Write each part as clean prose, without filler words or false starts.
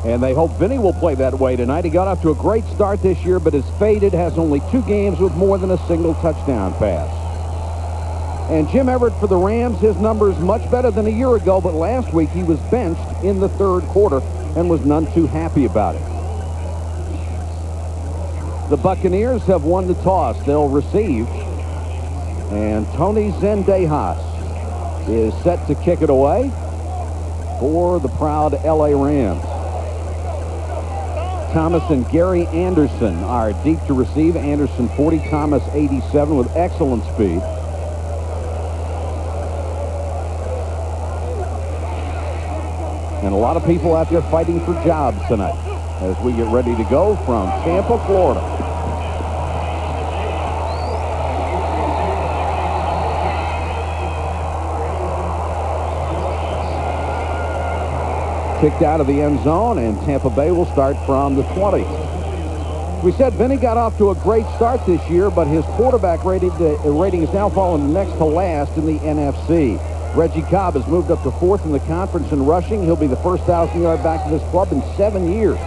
And they hope Vinny will play that way tonight. He got off to a great start this year, but is faded, has only 2 games with more than a single touchdown pass. And Jim Everett for the Rams, his numbers much better than a year ago, but last week he was benched in the 3rd quarter and was none too happy about it. The Buccaneers have won the toss. They'll receive. And Tony Zendejas is set to kick it away for the proud L.A. Rams. Thomas and Gary Anderson are deep to receive. Anderson 40, Thomas 87 with excellent speed. And a lot of people out there fighting for jobs tonight as we get ready to go from Tampa, Florida. Kicked out of the end zone, and Tampa Bay will start from the 20. We said Vinny got off to a great start this year, but his quarterback rating is now fallen next to last in the NFC. Reggie Cobb has moved up to 4th in the conference in rushing. He'll be the first 1,000-yard back of this club in 7 years.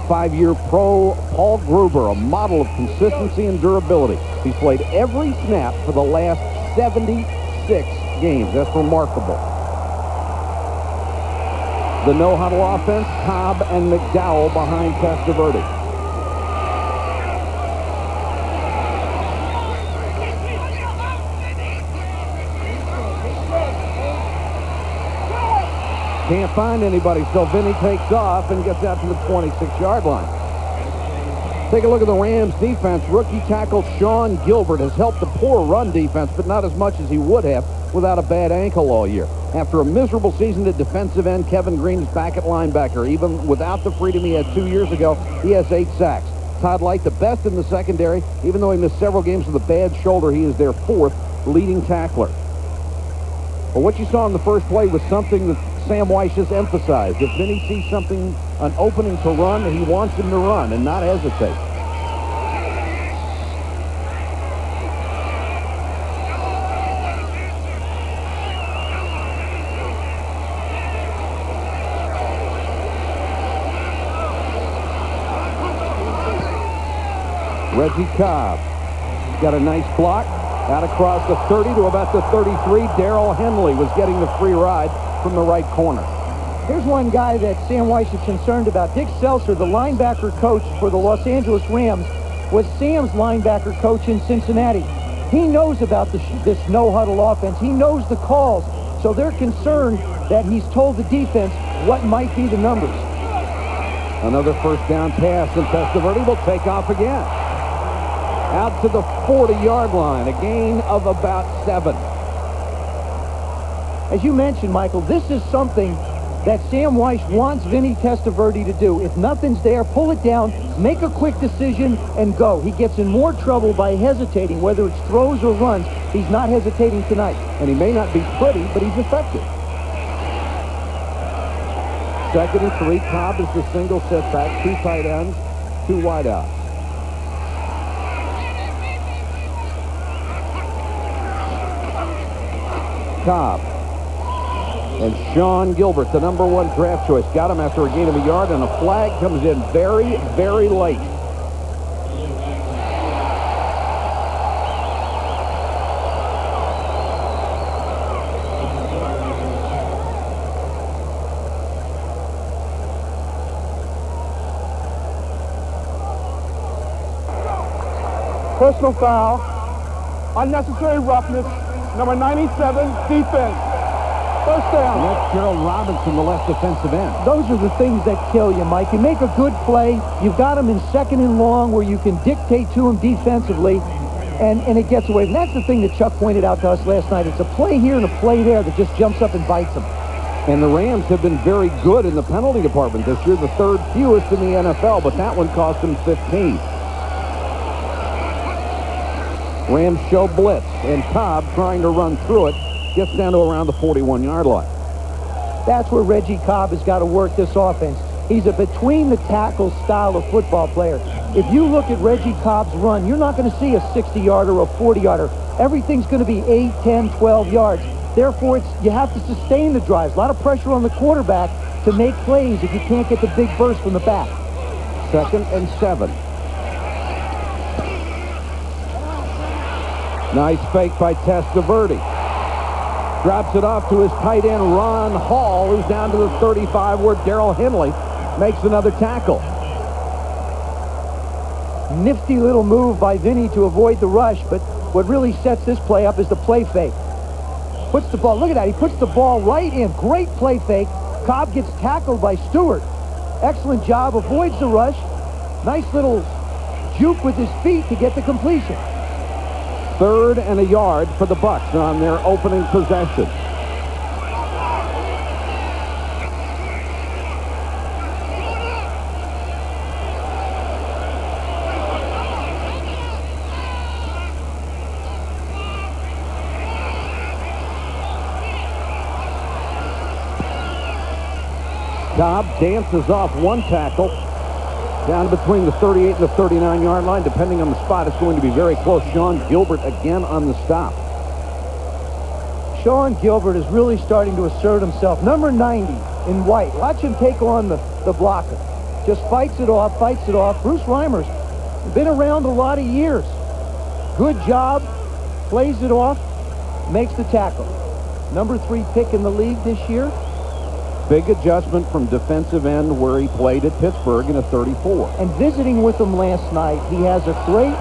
5-year pro Paul Gruber, a model of consistency and durability. He's played every snap for the last 76 games. That's remarkable. The no-huddle offense, Cobb and McDowell behind Testaverde. Can't find anybody, so Vinny takes off and gets out to the 26-yard line. Take a look at the Rams defense. Rookie tackle Sean Gilbert has helped the poor run defense, but not as much as he would have without a bad ankle all year. After a miserable season at defensive end, Kevin Green is back at linebacker. Even without the freedom he had 2 years ago, he has 8 sacks. Todd Light, the best in the secondary. Even though he missed several games with a bad shoulder, he is their 4th leading tackler. But what you saw in the first play was something that Sam Weiss has emphasized. If Vinny sees something, an opening to run, he wants him to run and not hesitate. Reggie Cobb got a nice block out across the 30 to about the 33. Darrell Henley was getting the free ride from the right corner. Here's one guy that Sam Weiss is concerned about. Dick Seltzer, the linebacker coach for the Los Angeles Rams, was Sam's linebacker coach in Cincinnati. He knows about this no-huddle offense. He knows the calls. So they're concerned that he's told the defense what might be the numbers. Another first down pass, and Testaverde will take off again. Out to the 40-yard line, a gain of about 7. As you mentioned, Michael, this is something that Sam Weiss wants Vinny Testaverde to do. If nothing's there, pull it down, make a quick decision, and go. He gets in more trouble by hesitating, whether it's throws or runs. He's not hesitating tonight. And he may not be pretty, but he's effective. 2nd and 3. Cobb is the single setback. 2 tight ends, 2 wideouts. Cobb. And Sean Gilbert, the #1 draft choice, got him after a gain of a yard, and a flag comes in very, very late. Personal foul, unnecessary roughness, number 97, defense. First down. And that's Gerald Robinson, the left defensive end. Those are the things that kill you, Mike. You make a good play. You've got him in 2nd and long where you can dictate to him defensively, and it gets away. And that's the thing that Chuck pointed out to us last night. It's a play here and a play there that just jumps up and bites him. And the Rams have been very good in the penalty department this year, the 3rd fewest in the NFL, but that one cost them 15. Rams show blitz, and Cobb, trying to run through it, gets down to around the 41-yard line. That's where Reggie Cobb has got to work this offense. He's a between-the-tackle style of football player. If you look at Reggie Cobb's run, you're not going to see a 60-yarder or a 40-yarder. Everything's going to be 8, 10, 12 yards. Therefore, you have to sustain the drives. A lot of pressure on the quarterback, to make plays if you can't get the big burst from the back. 2nd and 7. Nice fake by Testaverde. Drops it off to his tight end, Ron Hall, who's down to the 35, where Darrell Henley makes another tackle. Nifty little move by Vinny to avoid the rush, but what really sets this play up is the play fake. Puts the ball, look at that, he puts the ball right in. Great play fake. Cobb gets tackled by Stewart. Excellent job, avoids the rush. Nice little juke with his feet to get the completion. 3rd and a yard for the Bucs on their opening possession. Cobb dances off one tackle down between the 38 and the 39-yard line. Depending on the spot, it's going to be very close. Sean Gilbert again on the stop. Sean Gilbert is really starting to assert himself. Number 90 in white. Watch him take on the blocker. Just fights it off, fights it off. Bruce Reimer's been around a lot of years. Good job. Plays it off. Makes the tackle. Number 3 pick in the league this year. Big adjustment from defensive end where he played at Pittsburgh in a 34. And visiting with him last night, he has a great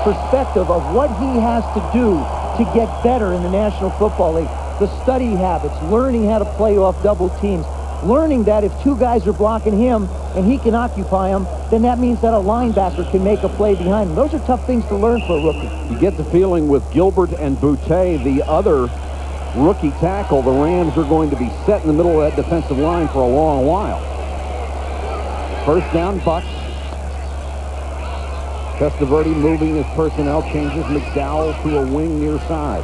perspective of what he has to do to get better in the National Football League. The study habits, learning how to play off double teams, learning that if 2 guys are blocking him and he can occupy them, then that means that a linebacker can make a play behind him. Those are tough things to learn for a rookie. You get the feeling with Gilbert and Boutte, the other rookie tackle, the Rams are going to be set in the middle of that defensive line for a long while. 1st down, Bucs. Testaverde moving his personnel, changes McDowell to a wing near side.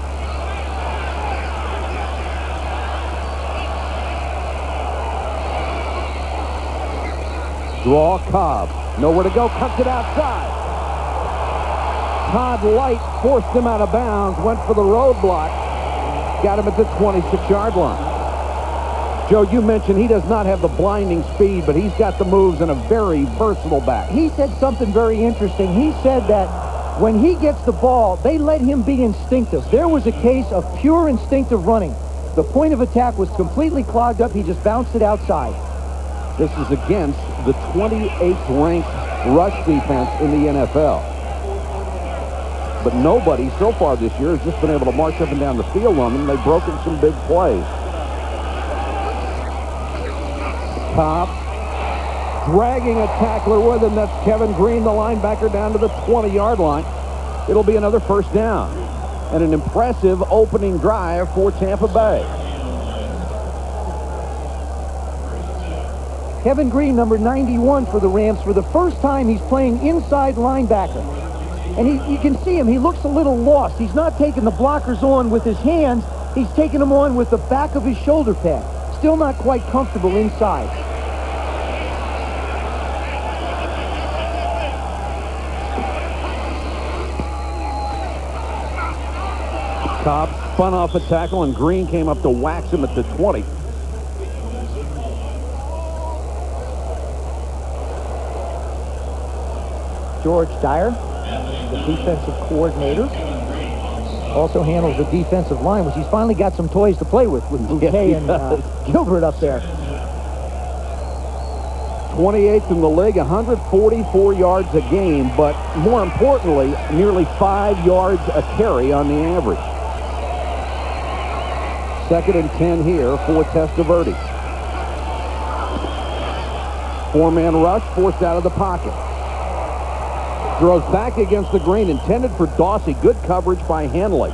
Draw Cobb. Nowhere to go. Cuts it outside. Todd Light forced him out of bounds. Went for the roadblock. Got him at the 26-yard line. Joe, you mentioned he does not have the blinding speed, but he's got the moves and a very versatile back. He said something very interesting. He said that when he gets the ball, they let him be instinctive. There was a case of pure instinctive running. The point of attack was completely clogged up. He just bounced it outside. This is against the 28th ranked rush defense in the NFL. But nobody so far this year has just been able to march up and down the field on them. They've broken some big plays. Cobb dragging a tackler with him. That's Kevin Green, the linebacker, down to the 20-yard line. It'll be another 1st down. And an impressive opening drive for Tampa Bay. Kevin Green, number 91 for the Rams. For the first time, he's playing inside linebacker. And you can see him. He looks a little lost. He's not taking the blockers on with his hands. He's taking them on with the back of his shoulder pad. Still not quite comfortable inside. Cobb spun off a tackle, and Green came up to wax him at the 20. George Dyer, the defensive coordinator, also handles the defensive line, which he's finally got some toys to play with Boutte and Gilbert up there. 28th in the league, 144 yards a game, but more importantly, nearly 5 yards a carry on the average. 2nd and 10 here for Testaverde. 4-man rush, forced out of the pocket. Throws back against the green, intended for Dawsey. Good coverage by Henley.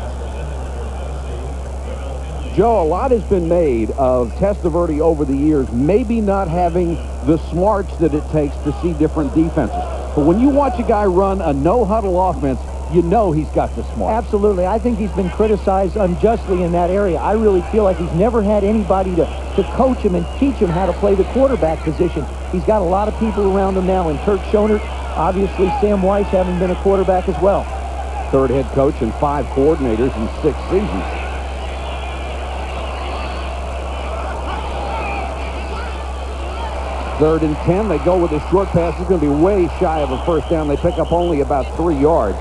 Joe, a lot has been made of Testaverde over the years, maybe not having the smarts that it takes to see different defenses. But when you watch a guy run a no-huddle offense, you know he's got the smarts. Absolutely. I think he's been criticized unjustly in that area. I really feel like he's never had anybody to coach him and teach him how to play the quarterback position. He's got a lot of people around him now, and Turk Schonert. Obviously, Sam Weiss having been a quarterback as well. 3rd head coach and 5 coordinators in 6 seasons. 3rd and 10. They go with a short pass. It's going to be way shy of a first down. They pick up only about 3 yards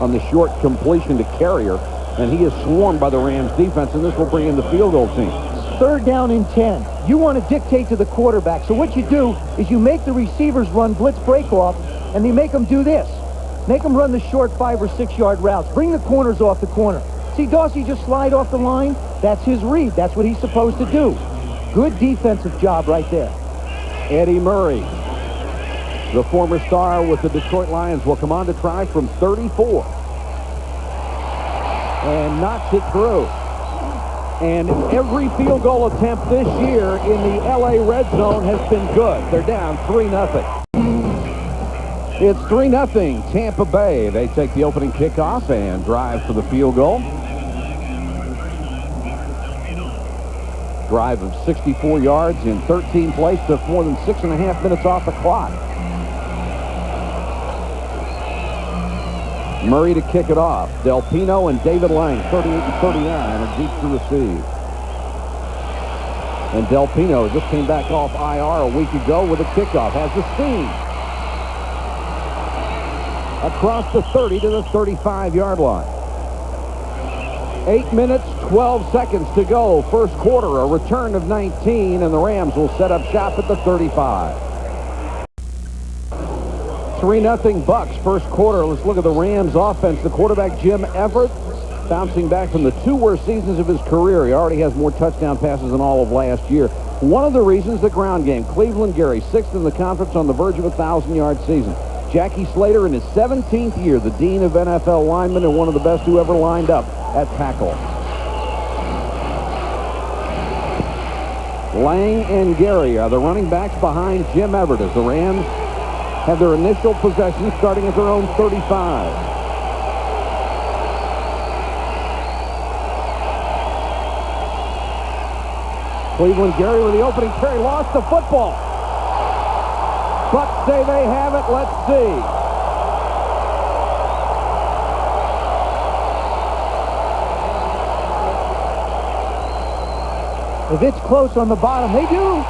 on the short completion to Carrier. And he is swarmed by the Rams defense, and this will bring in the field goal team. 3rd down and 10. You want to dictate to the quarterback. So what you do is you make the receivers run blitz break-off, and you make them do this. Make them run the short 5 or 6 yard routes. Bring the corners off the corner. See Dorsey just slide off the line? That's his read. That's what he's supposed to do. Good defensive job right there. Eddie Murray, the former star with the Detroit Lions, will come on to try from 34. And knocks it through. And every field goal attempt this year in the LA red zone has been good. They're down 3-0. It's 3-0 Tampa Bay. They take the opening kickoff and drive for the field goal. Drive of 64 yards in 13 plays, took more than 6.5 minutes off the clock. Murray to kick it off. Del Pino and David Lang, 38 and 39, are deep to receive. And Del Pino just came back off IR a week ago with a kickoff. Has the steam. Across the 30 to the 35-yard line. 8 minutes, 12 seconds to go. First quarter, a return of 19, and the Rams will set up shop at the 35. 3-0 Bucks, first quarter. Let's look at the Rams offense. The quarterback, Jim Everett, bouncing back from the 2 worst seasons of his career. He already has more touchdown passes than all of last year. One of the reasons, the ground game. Cleveland Gary, 6th in the conference, on the verge of a 1,000-yard season. Jackie Slater in his 17th year, the dean of NFL linemen and one of the best who ever lined up at tackle. Lang and Gary are the running backs behind Jim Everett as the Rams have their initial possession starting at their own 35. Cleveland Gary with the opening carry, lost the football. Bucks say they have it. Let's see. If it's close on the bottom, they do.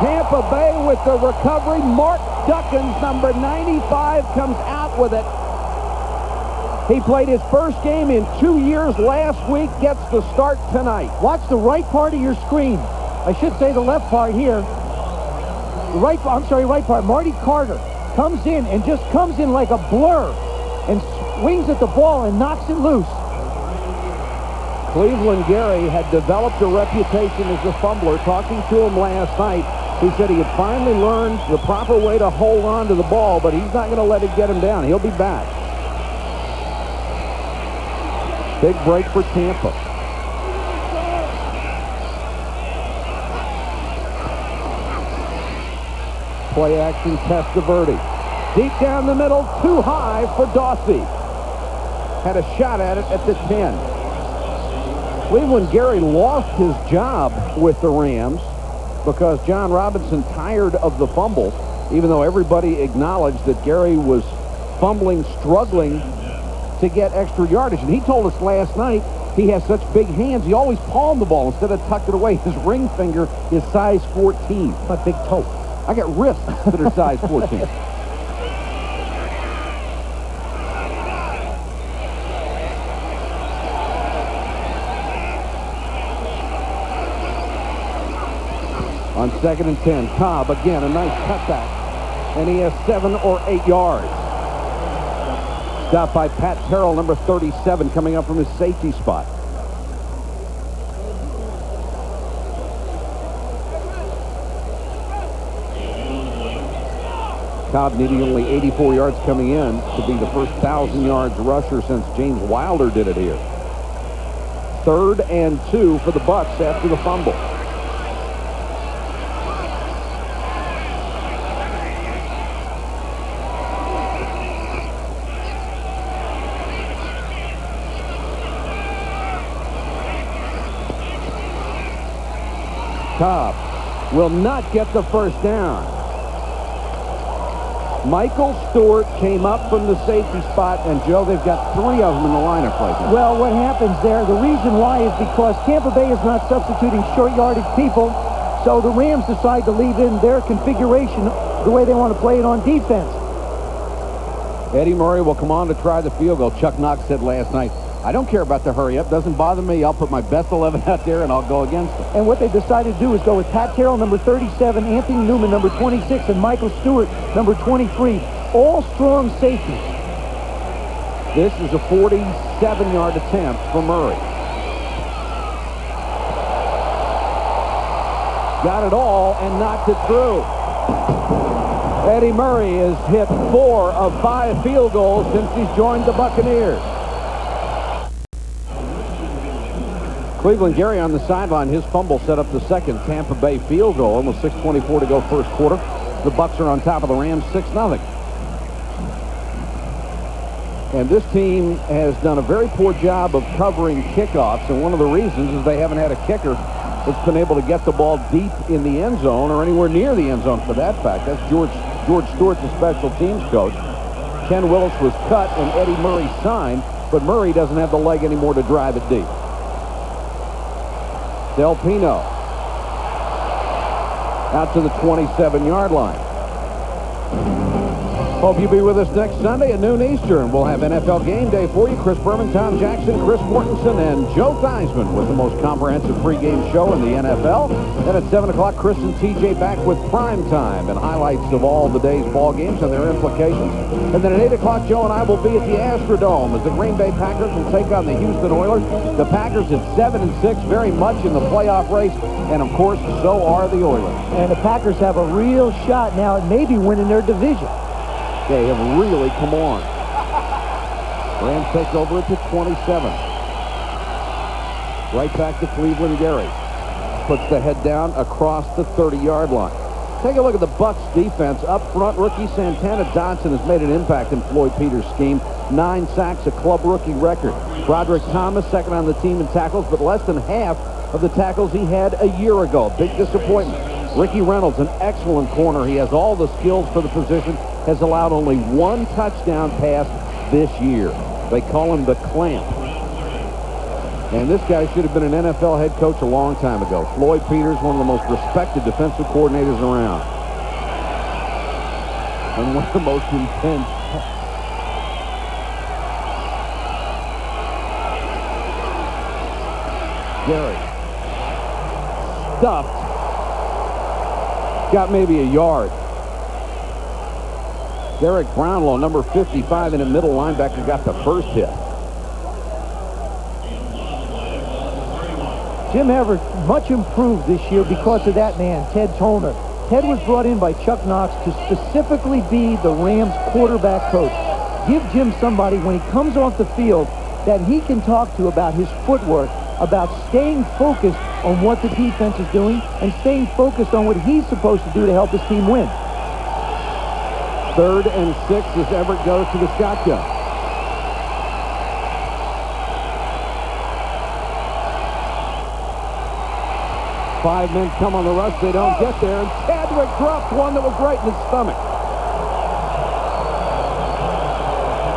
Tampa Bay with the recovery. Mark Duckins, number 95, comes out with it. He played his first game in 2 years last week, gets the start tonight. Watch the right part of your screen. I should say the left part here. Right part. Marty Carter comes in and just comes in like a blur and swings at the ball and knocks it loose. Cleveland Gary had developed a reputation as a fumbler. Talking to him last night, he said he had finally learned the proper way to hold on to the ball, but he's not going to let it get him down. He'll be back. Big break for Tampa. Play action, Testaverde. Deep down the middle, too high for Dorsey. Had a shot at it at the 10. Cleveland Gary lost his job with the Rams because John Robinson tired of the fumble, even though everybody acknowledged that Gary was fumbling, struggling to get extra yardage. And he told us last night he has such big hands, he always palmed the ball instead of tucked it away. His ring finger is size 14. My big toe. I got wrists that are size 14. On 2nd and 10, Cobb again, a nice cutback, and he has 7 or 8 yards. Stopped by Pat Terrell, number 37, coming up from his safety spot. Cobb needing only 84 yards coming in to be the first 1,000 yards rusher since James Wilder did it here. 3rd and 2 for the Bucks after the fumble. Cobb will not get the first down. Michael Stewart came up from the safety spot, and Joe, they've got 3 of them in the lineup right now. Well, what happens there, the reason why is because Tampa Bay is not substituting short yardage people, So the Rams decide to leave in their configuration the way they want to play it on defense. Eddie Murray will come on to try the field goal. Chuck Knox said last night, I don't care about the hurry up. Doesn't bother me. I'll put my best 11 out there, and I'll go against it. And what they decided to do is go with Pat Carroll, number 37, Anthony Newman, number 26, and Michael Stewart, number 23. All strong safeties. This is a 47-yard attempt for Murray. Got it all and knocked it through. Eddie Murray has hit 4 of 5 field goals since he's joined the Buccaneers. Cleveland Gary on the sideline. His fumble set up the second Tampa Bay field goal. Almost 6:24 to go first quarter. The Bucs are on top of the Rams 6-0. And this team has done a very poor job of covering kickoffs, and one of the reasons is they haven't had a kicker that's been able to get the ball deep in the end zone or anywhere near the end zone for that fact. That's George Stewart's the special teams coach. Ken Willis was cut and Eddie Murray signed, but Murray doesn't have the leg anymore to drive it deep. Del Pino out to the 27-yard line. Hope you'll be with us next Sunday at noon Eastern. We'll have NFL Game Day for you. Chris Berman, Tom Jackson, Chris Mortensen, and Joe Theismann with the most comprehensive pregame show in the NFL. Then at 7 o'clock, Chris and TJ back with Prime Time and highlights of all the day's ball games and their implications. And then at 8 o'clock, Joe and I will be at the Astrodome as the Green Bay Packers will take on the Houston Oilers. The Packers at 7-6, very much in the playoff race, and of course, so are the Oilers. And the Packers have a real shot now at maybe winning their division. They have really come on. Rams take over at the 27. Right back to Cleveland Gary. Puts the head down across the 30-yard line. Take a look at the Bucs defense. Up front, rookie Santana Johnson has made an impact in Floyd Peters' scheme. 9 sacks, a club rookie record. Broderick Thomas, second on the team in tackles, but less than half of the tackles he had a year ago. Big disappointment. Ricky Reynolds, an excellent corner. He has all the skills for the position. Has allowed only 1 touchdown pass this year. They call him the Clamp. And this guy should have been an NFL head coach a long time ago. Floyd Peters, one of the most respected defensive coordinators around. And one of the most intense. Gary. Stuffed. Got maybe a yard. Derek Brownlow, number 55, in the middle linebacker, got the first hit. Jim Everett, much improved this year because of that man, Ted Toner. Ted was brought in by Chuck Knox to specifically be the Rams quarterback coach. Give Jim somebody, when he comes off the field, that he can talk to about his footwork, about staying focused on what the defense is doing, and staying focused on what he's supposed to do to help his team win. 3rd and 6 as Everett goes to the shotgun. Five men come on the rush. They don't get there. And Chadwick dropped one that was right in his stomach.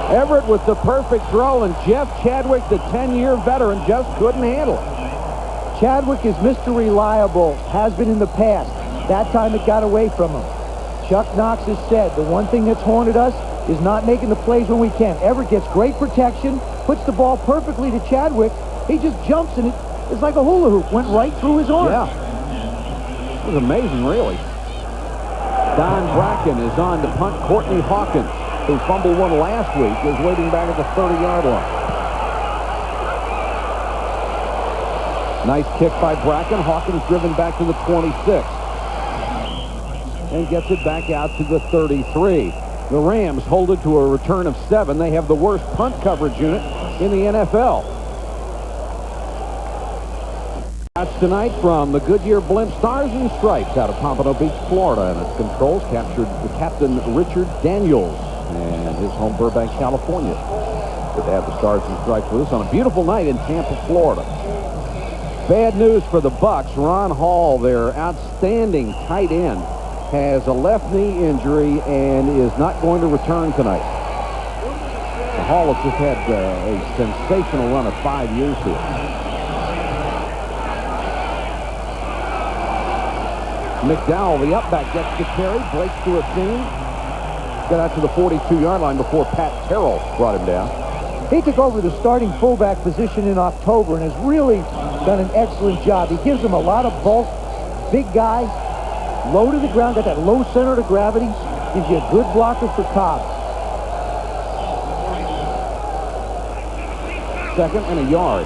Everett with the perfect throw, and Jeff Chadwick, the 10-year veteran, just couldn't handle it. Chadwick is Mr. Reliable, has been in the past. That time it got away from him. Chuck Knox has said the one thing that's haunted us is not making the plays when we can. Everett gets great protection, puts the ball perfectly to Chadwick. He just jumps, and it's like a hula hoop. Went right through his arm. Yeah. It was amazing, really. Don Bracken is on to punt. Courtney Hawkins, who fumbled one last week, is waiting back at the 30-yard line. Nice kick by Bracken. Hawkins driven back to the 26. And gets it back out to the 33. The Rams hold it to a return of 7. They have the worst punt coverage unit in the NFL. That's tonight from the Goodyear Blimp Stars and Stripes out of Pompano Beach, Florida. And its controls captured the Captain Richard Daniels and his home Burbank, California. Good to have the Stars and Stripes with us on a beautiful night in Tampa, Florida. Bad news for the Bucs. Ron Hall, their outstanding tight end, has a left knee injury and is not going to return tonight. Hall has just had a sensational run of 5 years here. McDowell, the up back, gets the carry, breaks through a seam. Got out to the 42-yard line before Pat Terrell brought him down. He took over the starting fullback position in October and has really done an excellent job. He gives them a lot of bulk, big guy, low to the ground, got that low center of gravity, gives you a good blocker for Cobb. Second and a yard.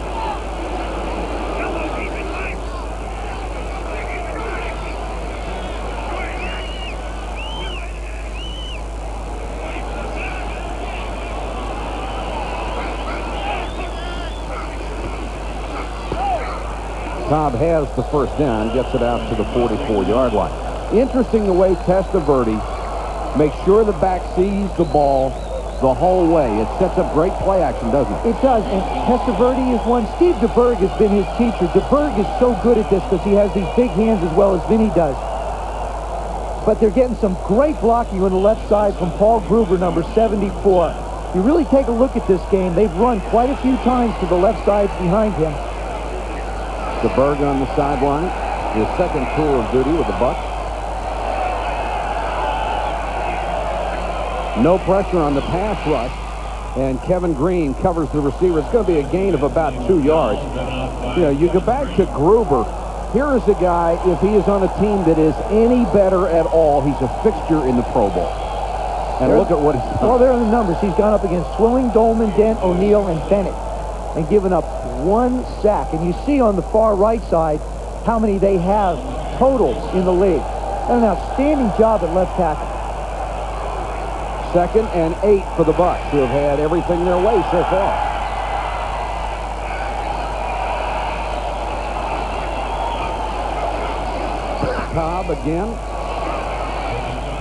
Cobb has the first down, gets it out to the 44-yard line. Interesting the way Testaverde makes sure the back sees the ball the whole way. It sets up great play action, doesn't it? It does, and Testaverde is one. Steve DeBerg has been his teacher. DeBerg is so good at this because he has these big hands as well as Vinny does. But they're getting some great blocking on the left side from Paul Gruber, number 74. You really take a look at this game. They've run quite a few times to the left side behind him. DeBerg on the sideline, his second tour of duty with the Bucs. No pressure on the pass rush, and Kevin Green covers the receiver. It's going to be a gain of about 2 yards. You know, you go back to Gruber. Here is a guy, if he is on a team that is any better at all, he's a fixture in the Pro Bowl. And look at what he's done. Well, there are the numbers. He's gone up against Swilling, Dolman, Dent, O'Neill, and Bennett, and given up 1 sack. And you see on the far right side how many they have totals in the league. Done an outstanding job at left tackle. Second and 8 for the Bucs, who have had everything their way so far. Cobb again,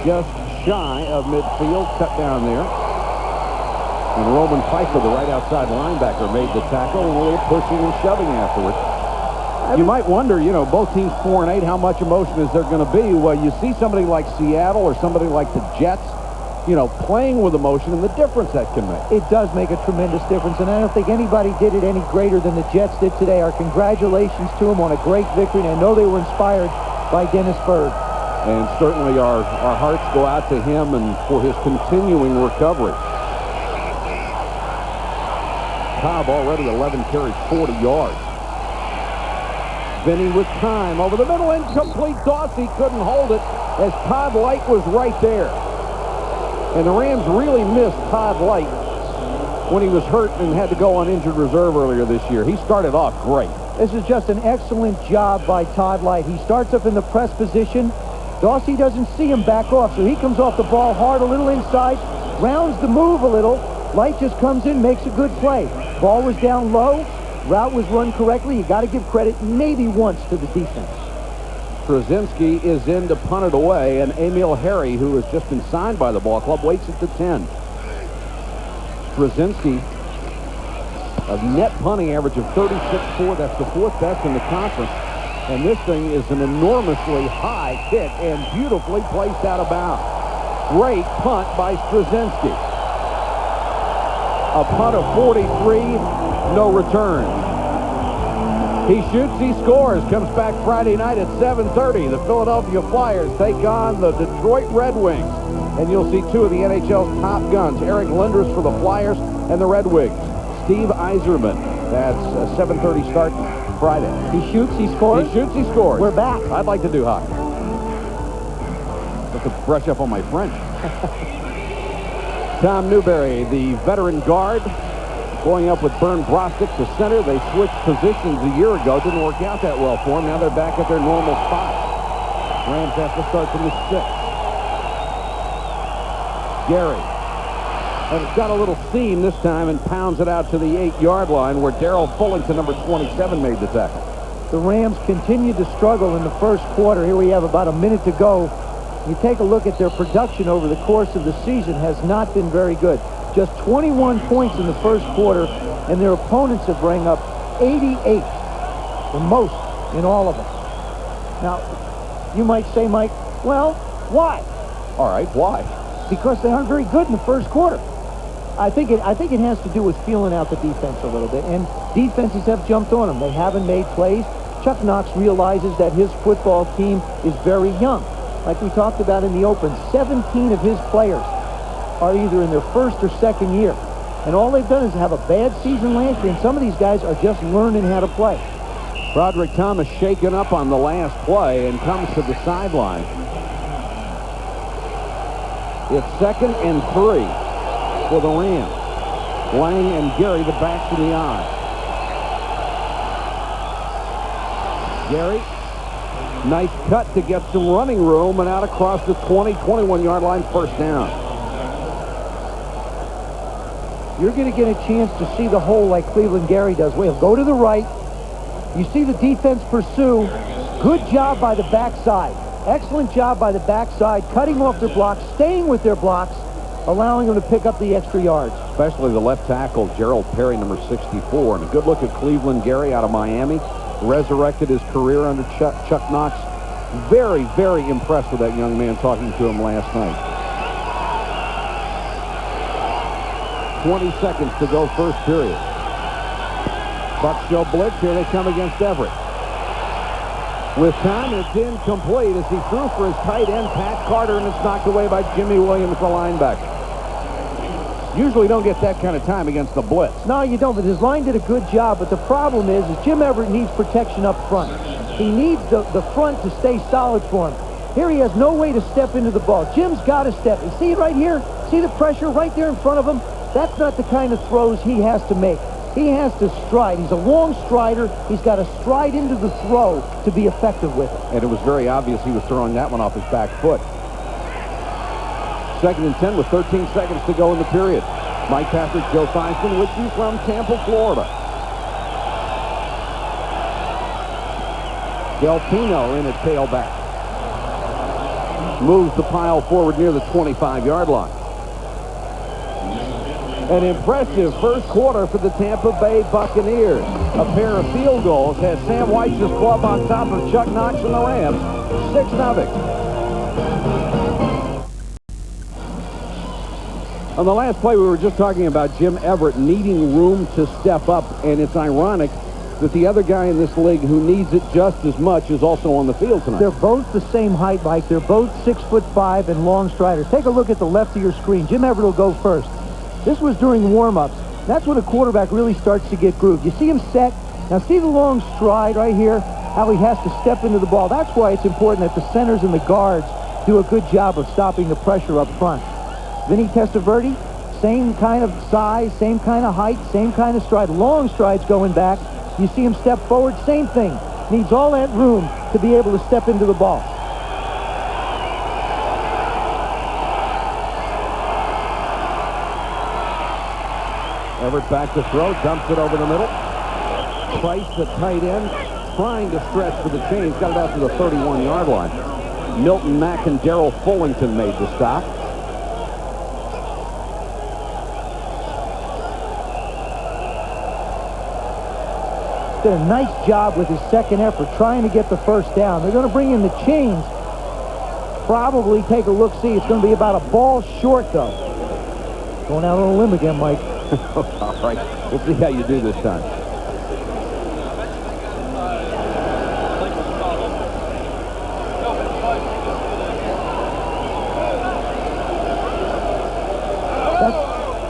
just shy of midfield, cut down there. And Roman Pfeiffer, the right outside linebacker, made the tackle, and a little pushing and shoving afterwards. You might wonder, you know, both teams 4-8, how much emotion is there going to be? Well, you see somebody like Seattle or somebody like the Jets, you know, playing with emotion and the difference that can make. It does make a tremendous difference, and I don't think anybody did it any greater than the Jets did today. Our congratulations to them on a great victory, and I know they were inspired by Dennis Byrd. And certainly our hearts go out to him and for his continuing recovery. Cobb already 11 carries, 40 yards. Vinny with time over the middle, incomplete. Dawsey couldn't hold it as Todd Light was right there. And the Rams really missed Todd Light when he was hurt and had to go on injured reserve earlier this year. He started off great. This is just an excellent job by Todd Light. He starts up in the press position. Dawsey doesn't see him back off, so he comes off the ball hard, a little inside, rounds the move a little. Light just comes in, makes a good play. Ball was down low. Route was run correctly. You got to give credit maybe once to the defense. Straczynski is in to punt it away, and Emil Harry, who has just been signed by the ball club, waits at the 10. Straczynski, a net punting average of 36.4. That's the 4th best in the conference. And this thing is an enormously high kick and beautifully placed out of bounds. Great punt by Straczynski. A punt of 43, no return. He shoots, he scores. Comes back Friday night at 7:30. The Philadelphia Flyers take on the Detroit Red Wings. And you'll see 2 of the NHL's top guns. Eric Lindros for the Flyers and the Red Wings. Steve Yzerman. That's a 7:30 start Friday. He shoots, he scores. He shoots, he scores. We're back. I'd like to do hockey. Have to brush up on my French. Tom Newberry, the veteran guard, going up with Bernd Brostek to center. They switched positions a year ago. Didn't work out that well for them. Now they're back at their normal spot. Rams have to start from the 6. Gary. And it's got a little seam this time and pounds it out to the 8-yard line where Darrell Fullington, number 27, made the tackle. The Rams continued to struggle in the first quarter. Here we have about a minute to go. You take a look at their production over the course of the season has not been very good. Just 21 points in the first quarter, and their opponents have rang up 88, the most in all of them. Now, you might say, Mike, well, why? All right, why? Because they aren't very good in the first quarter. I think it has to do with feeling out the defense a little bit, and defenses have jumped on them. They haven't made plays. Chuck Knox realizes that his football team is very young. Like we talked about in the open, 17 of his players are either in their first or second year. And all they've done is have a bad season last year, and some of these guys are just learning how to play. Broderick Thomas shaken up on the last play and comes to the sideline. It's 2nd and 3 for the Rams. Lang and Gary, the backs in the eye. Gary, nice cut to get some running room and out across the 20, 21-yard line, first down. You're going to get a chance to see the hole like Cleveland Gary does. Well, go to the right. You see the defense pursue. Good job by the backside. Excellent job by the backside, cutting off their blocks, staying with their blocks, allowing them to pick up the extra yards. Especially the left tackle, Gerald Perry, number 64. And a good look at Cleveland Gary out of Miami. Resurrected his career under Chuck Knox. Very, very impressed with that young man, talking to him last night. 20 seconds to go, first period. Bucks show blitz. Here they come against Everett. With time, it's incomplete as he threw for his tight end, Pat Carter, and it's knocked away by Jimmy Williams, the linebacker. Usually don't get that kind of time against the blitz. No, you don't, but his line did a good job. But the problem is Jim Everett needs protection up front. He needs the front to stay solid for him. Here he has no way to step into the ball. Jim's got to step. You see it right here? See the pressure right there in front of him? That's not the kind of throws he has to make. He has to stride. He's a long strider. He's got to stride into the throw to be effective with it. And it was very obvious he was throwing that one off his back foot. 2nd and 10 with 13 seconds to go in the period. Mike Patrick, Joe Theismann with you from Tampa, Florida. Delpino in at tailback. Moves the pile forward near the 25-yard line. An impressive first quarter for the Tampa Bay Buccaneers. A pair of field goals has Sam Weitz's club on top of Chuck Knox and the Rams. 6-0. On the last play, we were just talking about Jim Everett needing room to step up, and it's ironic that the other guy in this league who needs it just as much is also on the field tonight. They're both the same height, Mike. They're both 6'5" and long striders. Take a look at the left of your screen. Jim Everett will go first. This was during warm-ups. That's when a quarterback really starts to get grooved. You see him set. Now see the long stride right here, how he has to step into the ball. That's why it's important that the centers and the guards do a good job of stopping the pressure up front. Vinny Testaverde, same kind of size, same kind of height, same kind of stride. Long strides going back. You see him step forward, same thing. Needs all that room to be able to step into the ball. Everett back to throw, dumps it over the middle. Price, the tight end, trying to stretch for the chains. Got it out to the 31-yard line. Milton Mack and Darrell Fullington made the stop. Did a nice job with his second effort trying to get the first down. They're going to bring in the chains. Probably take a look-see. It's going to be about a ball short, though. Going out on a limb again, Mike. All right. We'll see how you do this time.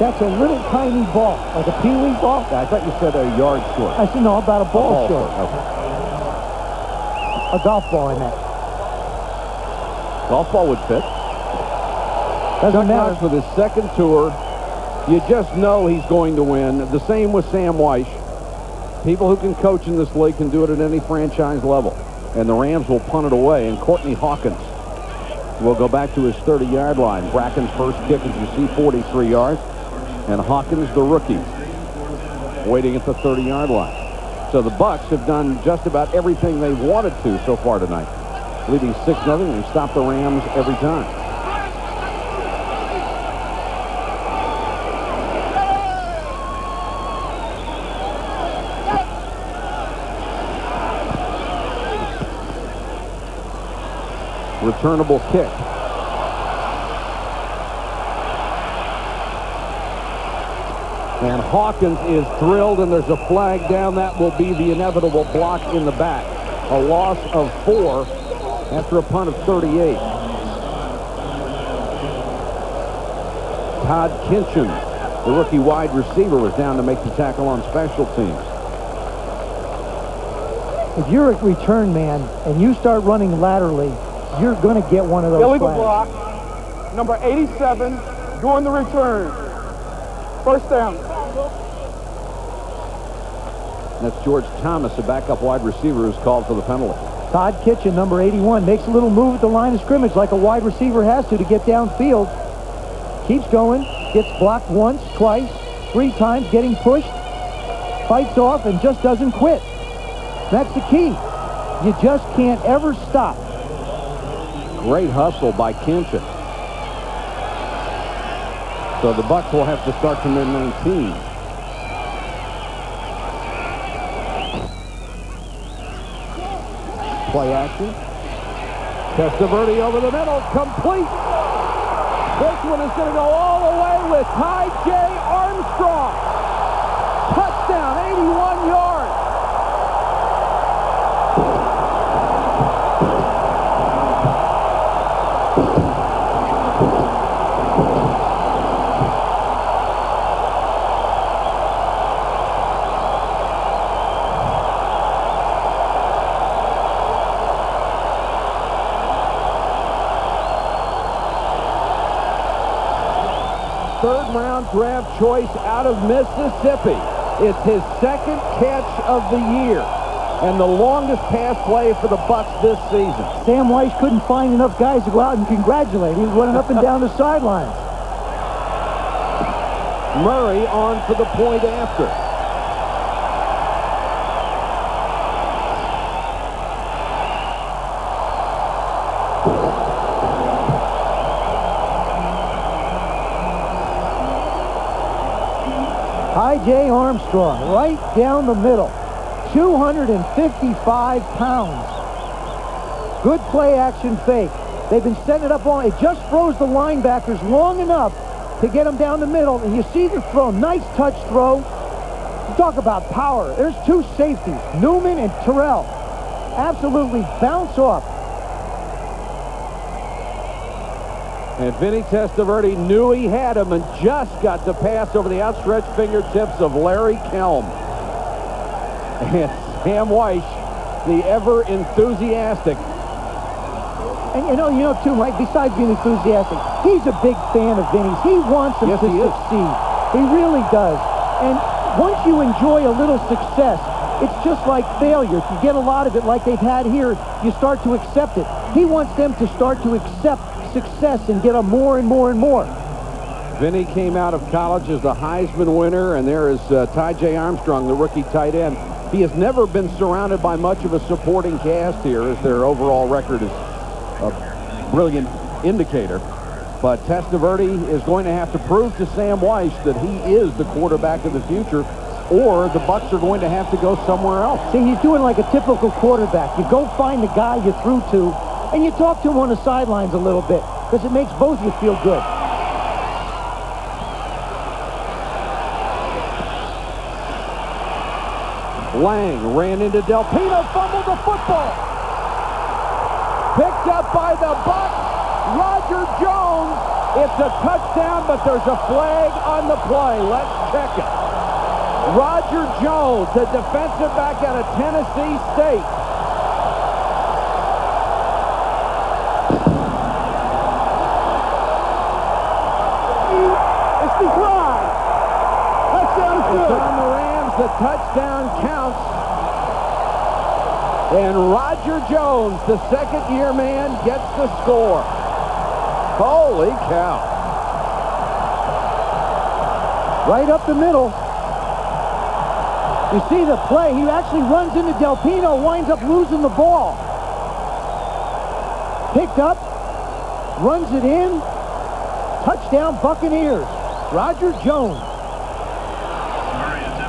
That's a little tiny ball, like a pee-wee ball. I thought you said a yard short. I said, no, about a ball short. Okay. A golf ball, I meant. Golf ball would fit. Doesn't matter. For his second tour, you just know he's going to win. The same with Sam Weiss. People who can coach in this league can do it at any franchise level. And the Rams will punt it away. And Courtney Hawkins will go back to his 30-yard line. Bracken's first kick, as you see, 43 yards. And Hawkins, the rookie, waiting at the 30-yard line. So the Bucks have done just about everything they wanted to so far tonight. Leading 6-0, and stop the Rams every time. Returnable kick. And Hawkins is drilled, and there's a flag down. That will be the inevitable block in the back. a loss of 4 after a punt of 38. Todd Kinchin, the rookie wide receiver, was down to make the tackle on special teams. If you're a return man and you start running laterally, you're going to get one of those Illegal flags. block, number 87, during the return. First down. That's George Thomas, a backup wide receiver, who's called for the penalty. Todd Kitchen, number 81, makes a little move at the line of scrimmage like a wide receiver has to get downfield. Keeps going, gets blocked once, twice, 3 times, getting pushed, fights off, and just doesn't quit. That's the key. You just can't ever stop. Great hustle by Kinchin. So the Bucs will have to start from their 19. Play action. Testaverde over the middle, complete. This one is going to go all the way with Ty J. Armstrong. Touchdown, 81 yards. Third-round draft choice out of Mississippi. It's his 2nd catch of the year and the longest pass play for the Bucs this season. Sam Weiss couldn't find enough guys to go out and congratulate. He was running up and down the sidelines. Murray on for the point after. Ty J. Armstrong, right down the middle, 255 pounds. Good play action fake. They've been setting it up long. It just froze the linebackers long enough to get them down the middle, and you see the throw. Nice touch throw. You talk about power. There's 2 safeties, Newman and Terrell. Absolutely bounce off. And Vinny Testaverde knew he had him and just got the pass over the outstretched fingertips of Larry Kelm. And Sam Weiss, the ever enthusiastic. And you know too, Mike, besides being enthusiastic, he's a big fan of Vinny's. He wants him to succeed. He really does. And once you enjoy a little success, it's just like failure. If you get a lot of it like they've had here, you start to accept it. He wants them to start to accept success and get them more and more and more. Vinny came out of college as the Heisman winner, and there is Ty J. Armstrong, the rookie tight end. He has never been surrounded by much of a supporting cast here, as their overall record is a brilliant indicator. But Testaverde is going to have to prove to Sam Weiss that he is the quarterback of the future, or the Bucs are going to have to go somewhere else. See, he's doing like a typical quarterback. You go find the guy you threw to, and you talk to him on the sidelines a little bit, because it makes both of you feel good. Lang ran into Delpino, fumbled the football. Picked up by the Bucs. Roger Jones. It's a touchdown, but there's a flag on the play. Let's check it. Roger Jones, the defensive back out of Tennessee State. It's declined. Touchdown is It's good. on the Rams. The touchdown counts. And Roger Jones, the second-year man, gets the score. Holy cow. Right up the middle. You see the play. He actually runs into Delpino, winds up losing the ball. Picked up, runs it in. Touchdown, Buccaneers. Roger Jones.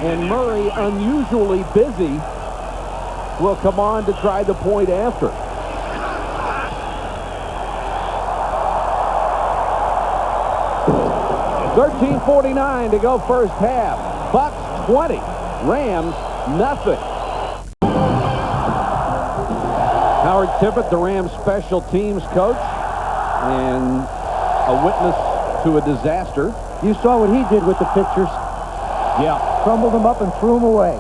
And Murray, unusually busy, will come on to try the point after. $13:49 to go first half. Bucs 20, Rams nothing. Howard Tippett, the Rams special teams coach, and a witness to a disaster. You saw what he did with the pictures. Yeah. Crumbled them up and threw them away.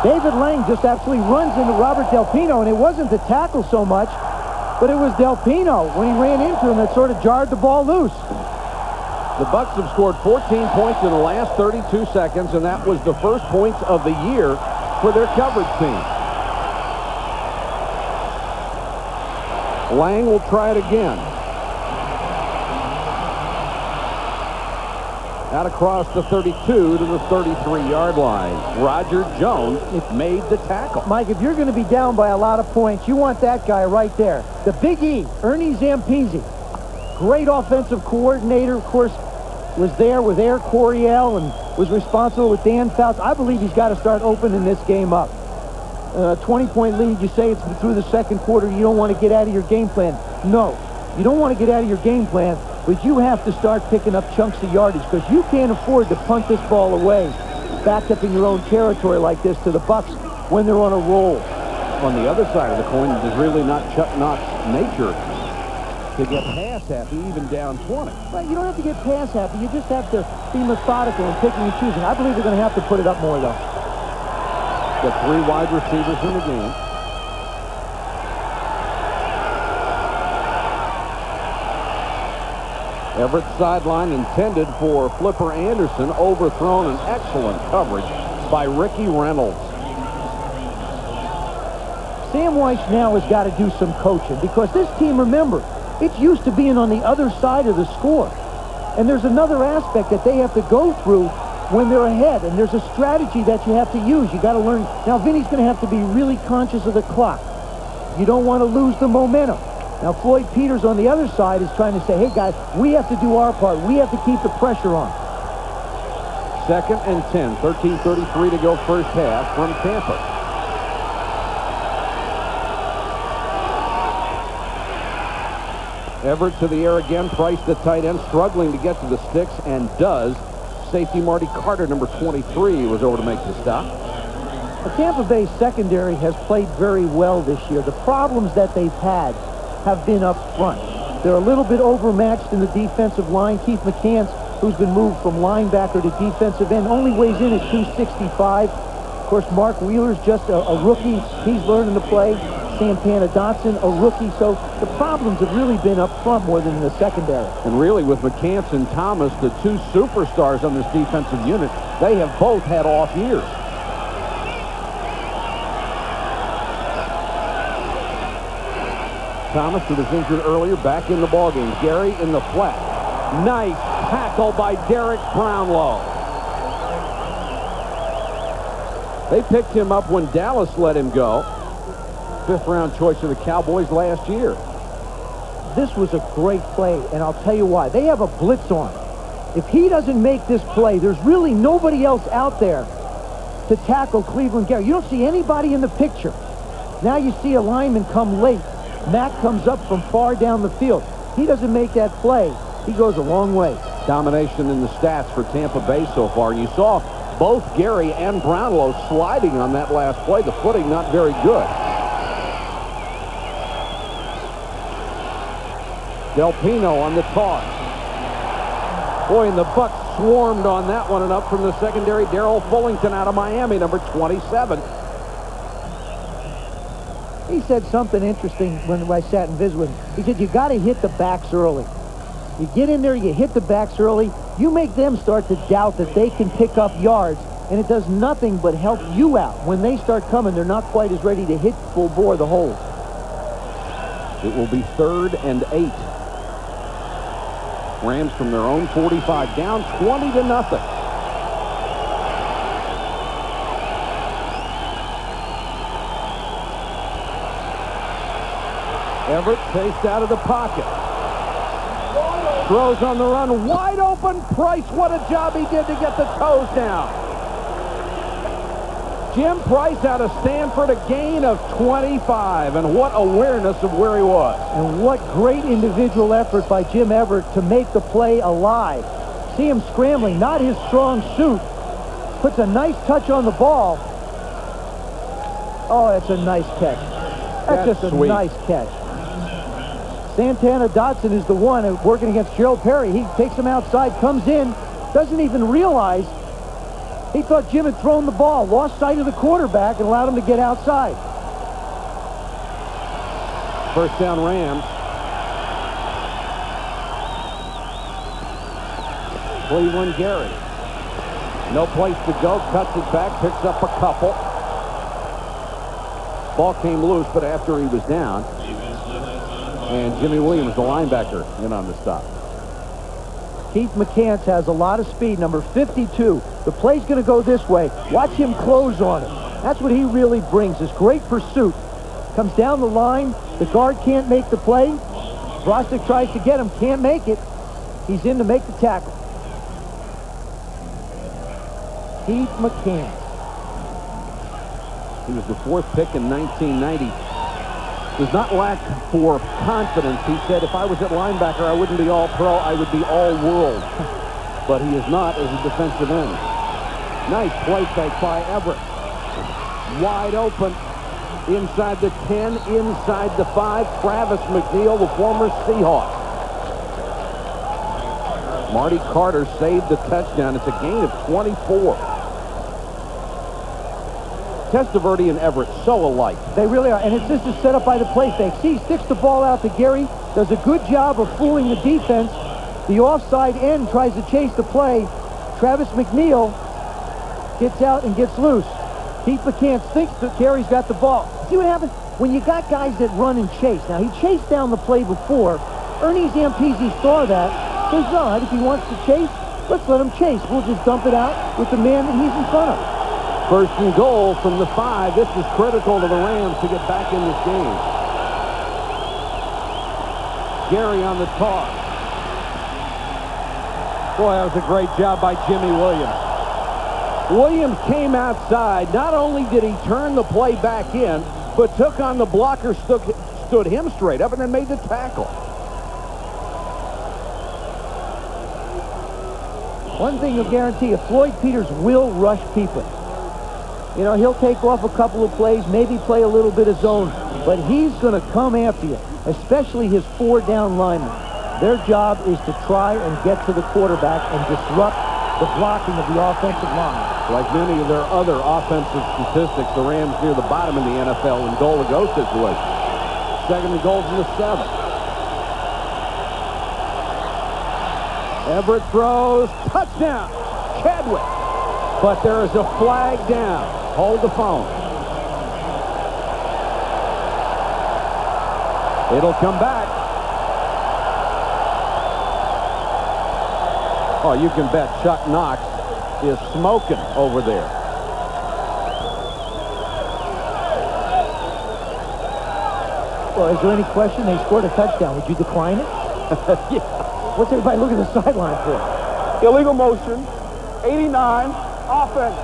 David Lang just absolutely runs into Robert Del Pino, and it wasn't the tackle so much, but it was Del Pino when he ran into him that sort of jarred the ball loose. The Bucs have scored 14 points in the last 32 seconds, and that was the first points of the year for their coverage team. Lang will try it again. Out across the 32 to the 33-yard line. Roger Jones made the tackle. Mike, if you're going to be down by a lot of points, you want that guy right there. The Big E, Ernie Zampese. Great offensive coordinator, of course, was there with Air Coryell and was responsible with Dan Fouts. I believe he's got to start opening this game up. 20-point lead, you say it's through the second quarter, you don't want to get out of your game plan. No, you don't want to get out of your game plan, but you have to start picking up chunks of yardage because you can't afford to punt this ball away, back up in your own territory like this to the Bucs when they're on a roll. On the other side of the coin, it is really not Chuck Knott's nature to get pass happy even down 20. Well, you don't have to get pass happy. You just have to be methodical and picking and choosing. I believe they're going to have to put it up more, though. Got 3 wide receivers in the game. Everett sideline intended for Flipper Anderson, overthrown, and excellent coverage by Ricky Reynolds. Sam Weiss now has got to do some coaching because this team, remember, it's used to being on the other side of the score. And there's another aspect that they have to go through when they're ahead, and there's a strategy that you have to use. You got to learn. Now, Vinny's going to have to be really conscious of the clock. You don't want to lose the momentum. Now, Floyd Peters on the other side is trying to say, hey, guys, we have to do our part. We have to keep the pressure on. 2nd and 10, 13:33 to go first half from Tampa. Everett to the air again. Price, the tight end, struggling to get to the sticks, and does. Safety Marty Carter, number 23, was over to make the stop. The Tampa Bay secondary has played very well this year. The problems that they've had have been up front. They're a little bit overmatched in the defensive line. Keith McCants, who's been moved from linebacker to defensive end, only weighs in at 265. Of course, Mark Wheeler's just a rookie. He's learning to play. Santana Dotson, a rookie. So the problems have really been up front more than in the secondary. And really, with McCants and Thomas, the 2 superstars on this defensive unit, they have both had off years. Thomas, who was injured earlier, back in the ballgame. Gary in the flat. Nice tackle by Derek Brownlow. They picked him up when Dallas let him go. 5th-round choice of the Cowboys last year. This was a great play, and I'll tell you why. They have a blitz on. If he doesn't make this play, there's really nobody else out there to tackle Cleveland Gary. You don't see anybody in the picture. Now you see a lineman come late. Matt comes up from far down the field. He doesn't make that play. He goes a long way. Domination in the stats for Tampa Bay so far. And you saw both Gary and Brownlow sliding on that last play. The footing not very good. Del Pino on the toss. Boy, and the Bucs swarmed on that one, and up from the secondary, Darrell Fullington out of Miami, number 27. He said something interesting when I sat and visited with him. He said, you got to hit the backs early. You get in there, you hit the backs early, you make them start to doubt that they can pick up yards, and it does nothing but help you out. When they start coming, they're not quite as ready to hit full bore the hole. It will be 3rd and 8. Rams from their own 45, down 20-0. Everett chased out of the pocket. Throws on the run, wide open. Price, what a job he did to get the toes down. Jim Price out of Stanford, a gain of 25, and what awareness of where he was. And what great individual effort by Jim Everett to make the play alive. See him scrambling, not his strong suit. Puts a nice touch on the ball. Oh, that's a nice catch. That's just a sweet. nice catch. Santana Dotson is the one working against Gerald Perry. He takes him outside, comes in, doesn't even realize. He thought Jim had thrown the ball, lost sight of the quarterback, and allowed him to get outside. First down, Rams. Cleveland, Gary. No place to go. Cuts it back. Picks up a couple. Ball came loose, but after he was down. And Jimmy Williams, the linebacker, in on the stop. Keith McCants has a lot of speed, number 52. The play's going to go this way. Watch him close on it. That's what he really brings, is great pursuit. Comes down the line. The guard can't make the play. Bostic tries to get him, can't make it. He's in to make the tackle. Keith McCants. He was the 4th pick in 1990. Does not lack for confidence. He said, if I was at linebacker, I wouldn't be all-pro, I would be all-world. But he is not as a defensive end. Nice play fake by Everett. Wide open. Inside the 10, inside the 5. Travis McNeil, the former Seahawk. Marty Carter saved the touchdown. It's a gain of 24. Testaverde and Everett so alike. They really are, and it's just a setup by the play fake. See, he sticks the ball out to Gary, does a good job of fooling the defense. The offside end tries to chase the play. Travis McNeil gets out and gets loose. Keith McCants thinks that Gary's got the ball. See what happens? When you got guys that run and chase. Now, he chased down the play before. Ernie Zampese saw that. Says, all right, if he wants to chase, let's let him chase. We'll just dump it out with the man that he's in front of. First and goal from the 5. This is critical to the Rams to get back in this game. Gary on the toss. Boy, that was a great job by Jimmy Williams. Williams came outside. Not only did he turn the play back in, but took on the blocker, stood him straight up, and then made the tackle. One thing you'll guarantee you, Floyd Peters will rush people. You know, he'll take off a couple of plays, maybe play a little bit of zone, but he's going to come after you, especially his 4 down linemen. Their job is to try and get to the quarterback and disrupt the blocking of the offensive line. Like many of their other offensive statistics, the Rams near the bottom in the NFL in goal-to-go situations. Second and goal from the 7. Everett throws, touchdown, Chadwick. But there is a flag down. Hold the phone. It'll come back. Oh, you can bet Chuck Knox is smoking over there. Well, is there any question? They scored a touchdown. Would you decline it? Yeah. What's everybody looking at the sideline for? Illegal motion. 89. Offense.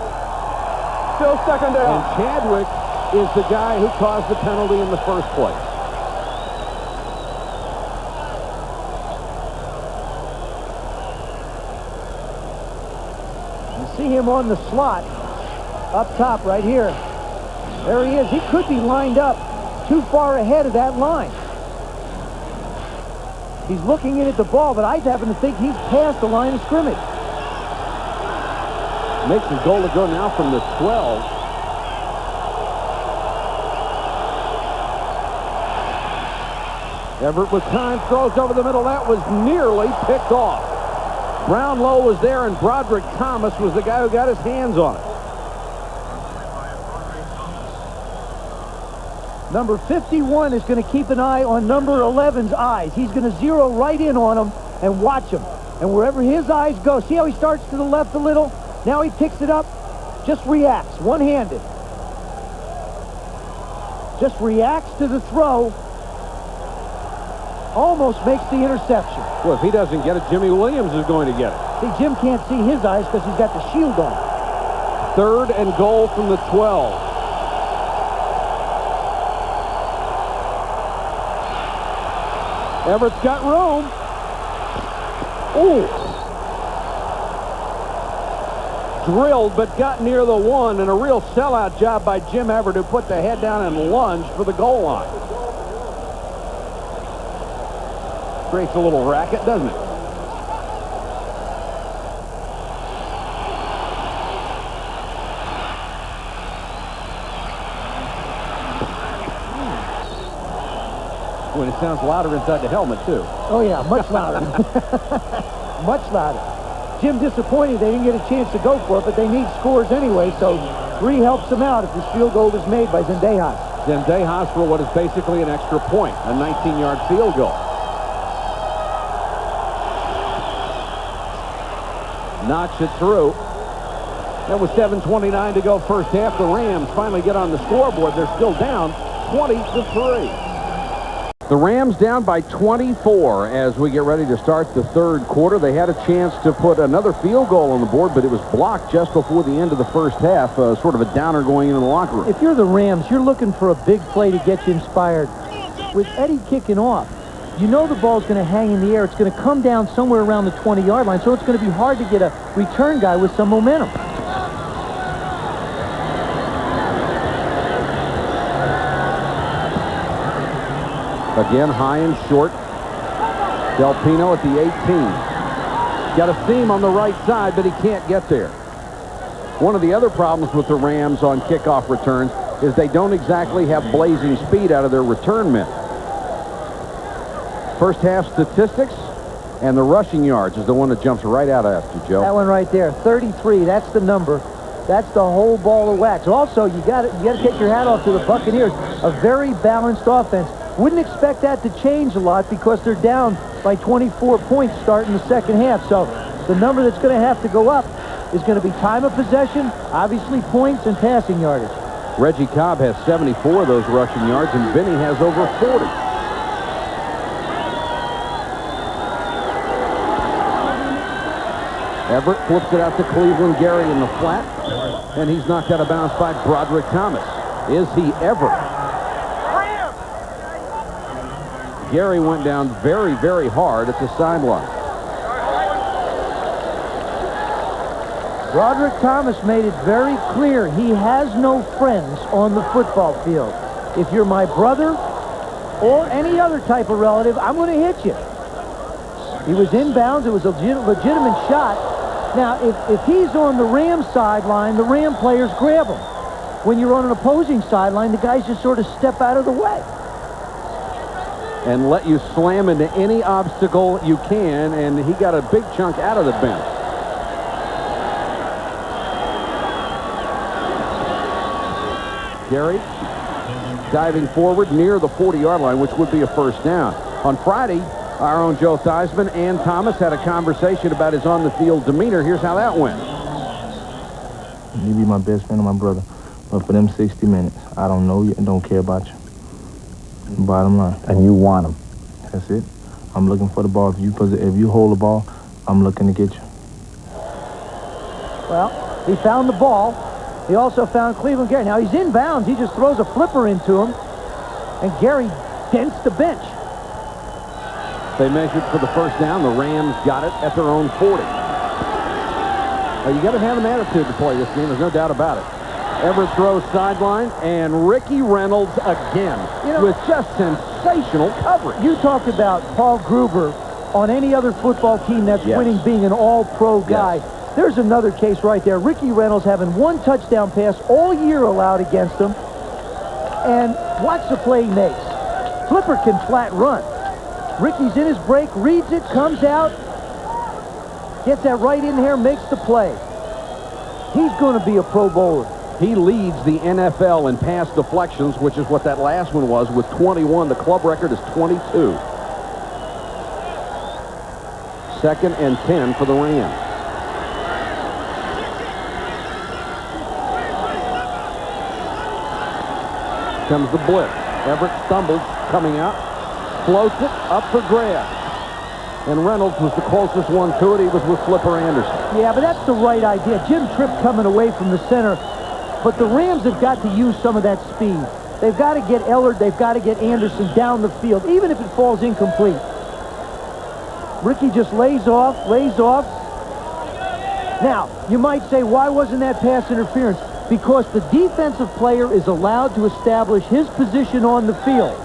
Still second down. And Chadwick is the guy who caused the penalty in the first place. You see him on the slot up top right here. There he is. He could be lined up too far ahead of that line. He's looking in at the ball, but I happen to think he's past the line of scrimmage. Makes his goal to go now from the 12. Everett with time, throws over the middle. That was nearly picked off. Brownlow was there, and Broderick Thomas was the guy who got his hands on it. Number 51 is going to keep an eye on number 11's eyes. He's going to zero right in on him and watch him. And wherever his eyes go, see how he starts to the left a little? Now he picks it up, just reacts, one-handed. Just reacts to the throw. Almost makes the interception. Well, if he doesn't get it, Jimmy Williams is going to get it. See, Jim can't see his eyes because he's got the shield on. Third and goal from the 12. Everett's got room. Ooh. drilled, but got near the one, and a real sellout job by Jim Everett, who put the head down and lunged for the goal line. Creates a little racket, doesn't it? When it sounds louder inside the helmet, too. Oh, yeah, much louder. Much louder. Jim disappointed they didn't get a chance to go for it, but they need scores anyway, so 3 helps them out if this field goal is made by Zendejas. Zendejas for what is basically an extra point, a 19-yard field goal. Knocks it through. That was 7:29 to go first half. The Rams finally get on the scoreboard. They're still down 20-3. The Rams down by 24 as we get ready to start the third quarter. They had a chance to put another field goal on the board, but it was blocked just before the end of the first half. Sort of a downer going into the locker room. If you're the Rams, you're looking for a big play to get you inspired. With Eddie kicking off, you know the ball's going to hang in the air. It's going to come down somewhere around the 20-yard line, so it's going to be hard to get a return guy with some momentum. Again, high and short. Del Pino at the 18. Got a seam on the right side, but he can't get there. One of the other problems with the Rams on kickoff returns is they don't exactly have blazing speed out of their return men. First half statistics and the rushing yards is the one that jumps right out at you, Joe. That one right there, 33. That's the number. That's the whole ball of wax. Also, you got to take your hat off to the Buccaneers. A very balanced offense. Wouldn't expect that to change a lot because they're down by 24 points starting the second half. So the number that's going to have to go up is going to be time of possession, obviously points, and passing yardage. Reggie Cobb has 74 of those rushing yards, and Vinny has over 40. Everett flips it out to Cleveland Gary in the flat, and he's knocked out of bounds by Broderick Thomas. Is he ever? Gary went down very, very hard at the sideline. Broderick Thomas made it very clear he has no friends on the football field. If you're my brother or any other type of relative, I'm going to hit you. He was inbounds. It was a legitimate shot. Now, if he's on the Rams sideline, the Ram players grab him. When you're on an opposing sideline, the guys just sort of step out of the way. And let you slam into any obstacle you can, and he got a big chunk out of the bench. Gary diving forward near the 40-yard line, which would be a first down. On Friday, our own Joe Theismann and Thomas had a conversation about his on-the-field demeanor. Here's how that went. You be my best friend or my brother, but for them 60 minutes, I don't know you and don't care about you. Bottom line. And you want them. That's it. I'm looking for the ball. If you hold the ball, I'm looking to get you. Well, he found the ball. He also found Cleveland Gary. Now he's inbounds. He just throws a flipper into him, and Gary dents the bench. They measured for the first down. The Rams got it at their own 40. Well, you got to have an attitude to play this game. There's no doubt about it. Everett throws sideline, and Ricky Reynolds again with just sensational coverage. You talked about Paul Gruber on any other football team that's winning being an all-pro guy. Yes. There's another case right there. Ricky Reynolds having one touchdown pass all year allowed against him. And watch the play he makes. Flipper can flat run. Ricky's in his break, reads it, comes out, gets that right in here, makes the play. He's going to be a Pro Bowler. He leads the NFL in pass deflections, which is what that last one was, with 21. The club record is 22. 2nd and 10 for the Rams. Comes the blitz. Everett stumbles coming out, floats it up for grabs. And Reynolds was the closest one to it. He was with Flipper Anderson. Yeah, but that's the right idea. Jim Tripp coming away from the center. But the Rams have got to use some of that speed. They've got to get Ellard. They've got to get Anderson down the field, even if it falls incomplete. Ricky just lays off. Now, you might say, why wasn't that pass interference? Because the defensive player is allowed to establish his position on the field.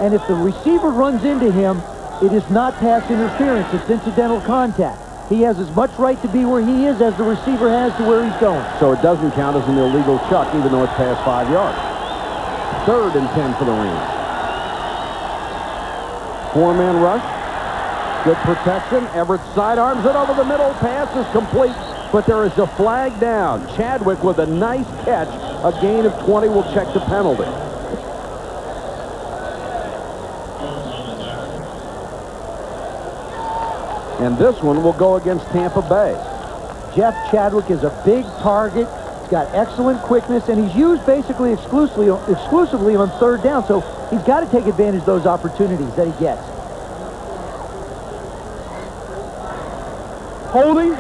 And if the receiver runs into him, it is not pass interference. It's incidental contact. He has as much right to be where he is as the receiver has to where he's going. So it doesn't count as an illegal chuck, even though it's past 5 yards. 3rd and 10 for the Rams. 4-man rush. Good protection. Everett sidearms it over the middle. Pass is complete, but there is a flag down. Chadwick with a nice catch. A gain of 20 will check the penalty. And this one will go against Tampa Bay. Jeff Chadwick is a big target. He's got excellent quickness, and he's used basically exclusively on 3rd down, so he's got to take advantage of those opportunities that he gets. Holding,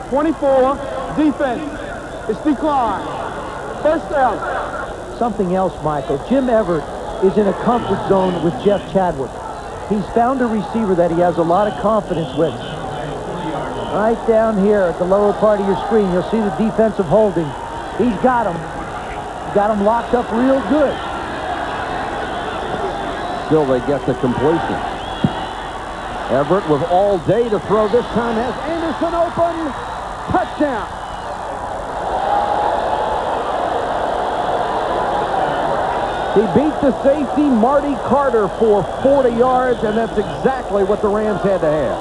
24, defense. It's declined. 1st down. Something else, Michael. Jim Everett is in a comfort zone with Jeff Chadwick. He's found a receiver that he has a lot of confidence with. Right down here at the lower part of your screen, you'll see the defensive holding. He's got him. Got him locked up real good. Still they get the completion. Everett with all day to throw. This time has Anderson open. Touchdown. He beat the safety, Marty Carter, for 40 yards, and that's exactly what the Rams had to have.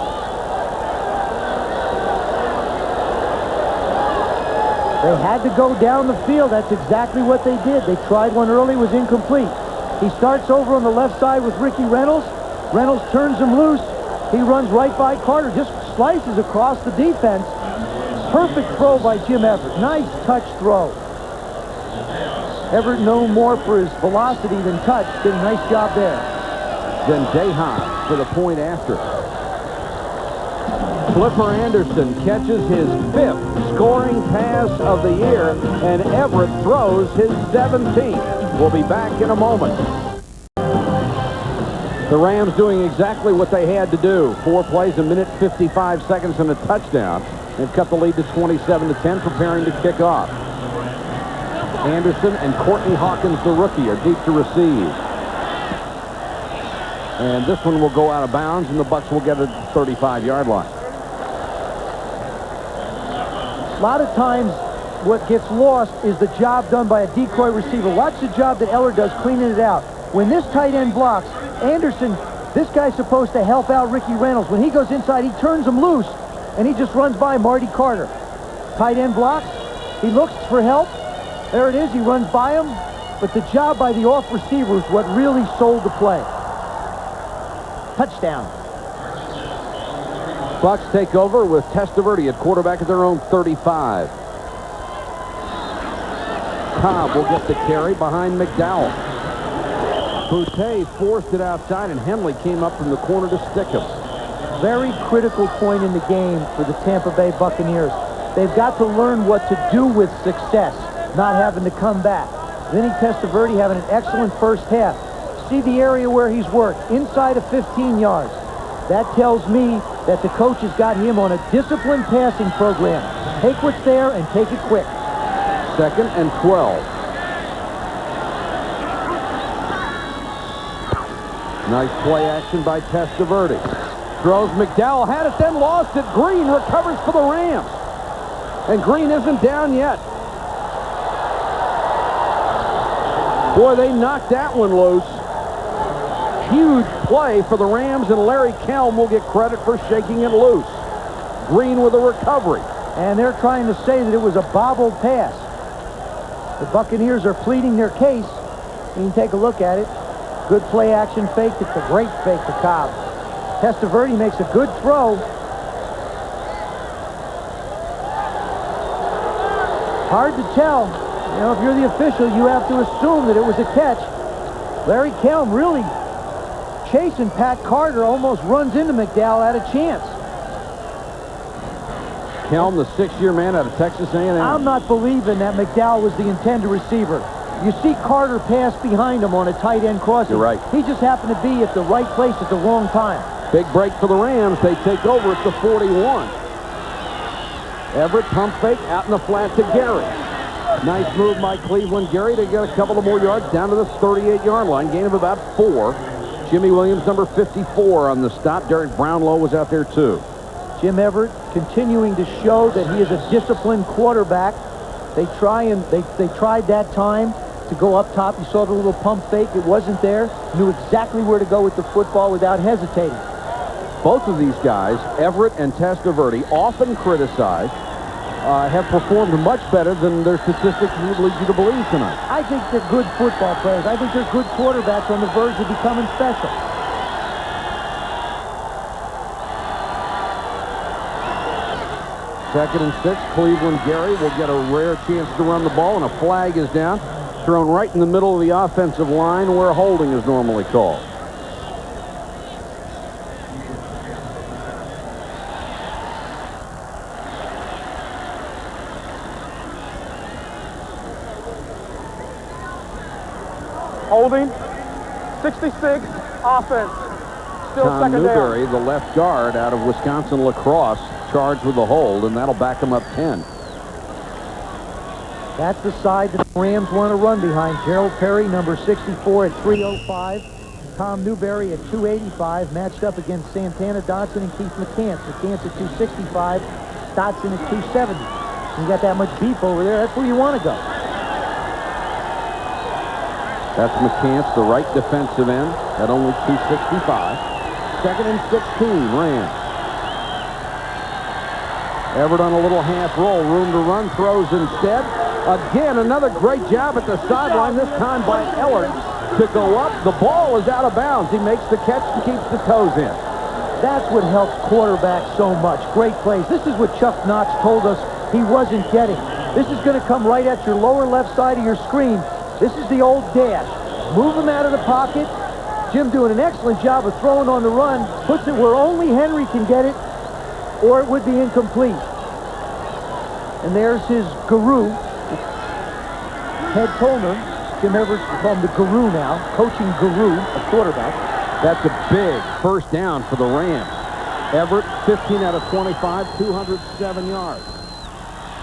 They had to go down the field. That's exactly what they did. They tried one early, was incomplete. He starts over on the left side with Ricky Reynolds. Reynolds turns him loose. He runs right by Carter, just slices across the defense. Perfect throw by Jim Everett. Nice touch throw. Everett known more for his velocity than touch. Did a nice job there. Then Dehan for the point after. Clipper Anderson catches his 5th scoring pass of the year, and Everett throws his 17th. We'll be back in a moment. The Rams doing exactly what they had to do. 4 plays, a minute, 55 seconds, and a touchdown. They've cut the lead to 27-10, preparing to kick off. Anderson and Courtney Hawkins, the rookie, are deep to receive. And this one will go out of bounds, and the Bucs will get it at the 35-yard line. A lot of times, what gets lost is the job done by a decoy receiver. Watch the job that Eller does cleaning it out. When this tight end blocks, Anderson, this guy's supposed to help out Ricky Reynolds. When he goes inside, he turns him loose, and he just runs by Marty Carter. Tight end blocks. He looks for help. There it is. He runs by him. But the job by the off receiver is what really sold the play. Touchdown. Bucs take over with Testaverde at quarterback at their own 35. Cobb will get the carry behind McDowell. Boutte forced it outside, and Henley came up from the corner to stick him. Very critical point in the game for the Tampa Bay Buccaneers. They've got to learn what to do with success, not having to come back. Vinny Testaverde having an excellent first half. See the area where he's worked, inside of 15 yards. That tells me that the coach has got him on a disciplined passing program. Take what's there and take it quick. 2nd and 12. Nice play action by Testaverde. Throws. McDowell had it, then lost it. Green recovers for the Rams. And Green isn't down yet. Boy, they knocked that one loose. Huge play for the Rams, and Larry Kelm will get credit for shaking it loose. Green with a recovery. And they're trying to say that it was a bobbled pass. The Buccaneers are pleading their case. You can take a look at it. Good play action fake. It's a great fake to Cobb. Testaverde makes a good throw. Hard to tell. You know, if you're the official, you have to assume that it was a catch. Larry Kelm really chasing Pat Carter, almost runs into McDowell at a chance. Kelm, the 6-year man out of Texas A&M. I'm not believing that McDowell was the intended receiver. You see Carter pass behind him on a tight end crossing. You're right. He just happened to be at the right place at the wrong time. Big break for the Rams. They take over at the 41. Everett pump fake out in the flat to Gary. Nice move by Cleveland Gary to get a couple of more yards down to the 38-yard line. Gain of about 4. Jimmy Williams, number 54 on the stop. Derek Brownlow was out there too. Jim Everett continuing to show that he is a disciplined quarterback. They tried that time to go up top. You saw the little pump fake. It wasn't there. Knew exactly where to go with the football without hesitating. Both of these guys, Everett and Testaverde, often criticized, have performed much better than their statistics would lead you to believe tonight. I think they're good football players. I think they're good quarterbacks on the verge of becoming special. Second and 6. Cleveland Gary will get a rare chance to run the ball, and a flag is down. Thrown right in the middle of the offensive line where holding is normally called. Holding. 66. Offense. Still Tom second Newberry, down. the left guard out of Wisconsin Lacrosse, charged with the hold, and that'll back him up 10. That's the side that the Rams want to run behind. Gerald Perry, number 64 at 305. Tom Newberry at 285, matched up against Santana Dotson and Keith McCants. McCants at 265, Dotson at 270. You got that much beef over there, that's where you want to go. That's McCants, the right defensive end, at only 265. Second and 16, Rams. Everett on a little half roll, room to run, throws instead. Again, another great job at the sideline, this time by Ellert to go up. The ball is out of bounds. He makes the catch and keeps the toes in. That's what helps quarterbacks so much. Great plays. This is what Chuck Knox told us he wasn't getting. This is going to come right at your lower left side of your screen. This is the old dash. Move him out of the pocket. Jim doing an excellent job of throwing on the run. Puts it where only Henry can get it, or it would be incomplete. And there's his guru, Ted Tolner. Jim Everett called him the guru now, coaching guru of quarterback. That's a big first down for the Rams. Everett, 15 out of 25, 207 yards.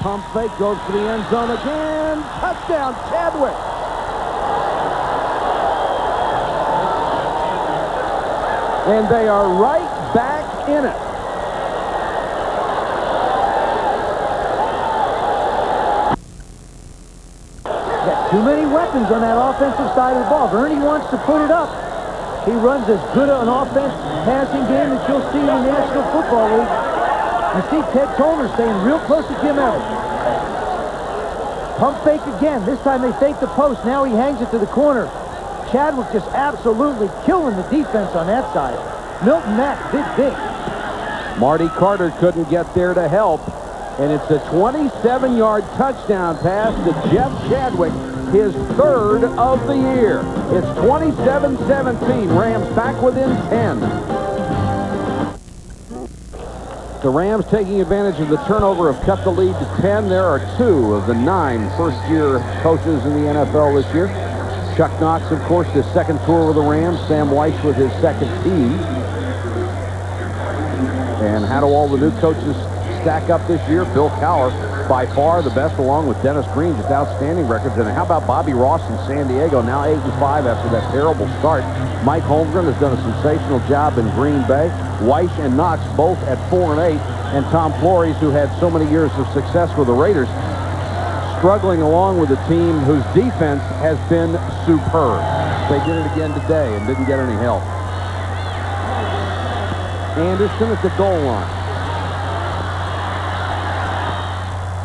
Pump fake, goes to the end zone again. Touchdown, Chadwick. And they are right back in it. Got too many weapons on that offensive side of the ball. If Ernie wants to put it up, he runs as good an offense passing game that you'll see in the National Football League. You see Ted Toner staying real close to Jim Everett. Pump fake again. This time they fake the post. Now he hangs it to the corner. Chadwick just absolutely killing the defense on that side. Milton Mack, big. Marty Carter couldn't get there to help. And it's a 27-yard touchdown pass to Jeff Chadwick, his third of the year. It's 27-17. Rams back within 10. The Rams taking advantage of the turnover have cut the lead to 10. There are 2 of the 9 first-year coaches in the NFL this year. Chuck Knox, of course, his second tour with the Rams. Sam Weiss with his second team. And how do all the new coaches stack up this year? Bill Cowher, by far the best, along with Dennis Green, just outstanding records. And how about Bobby Ross in San Diego, now 8-5 after that terrible start. Mike Holmgren has done a sensational job in Green Bay. Weiss and Knox both at 4-8. And Tom Flores, who had so many years of success with the Raiders, struggling along with a team whose defense has been superb. They did it again today and didn't get any help. Anderson at the goal line.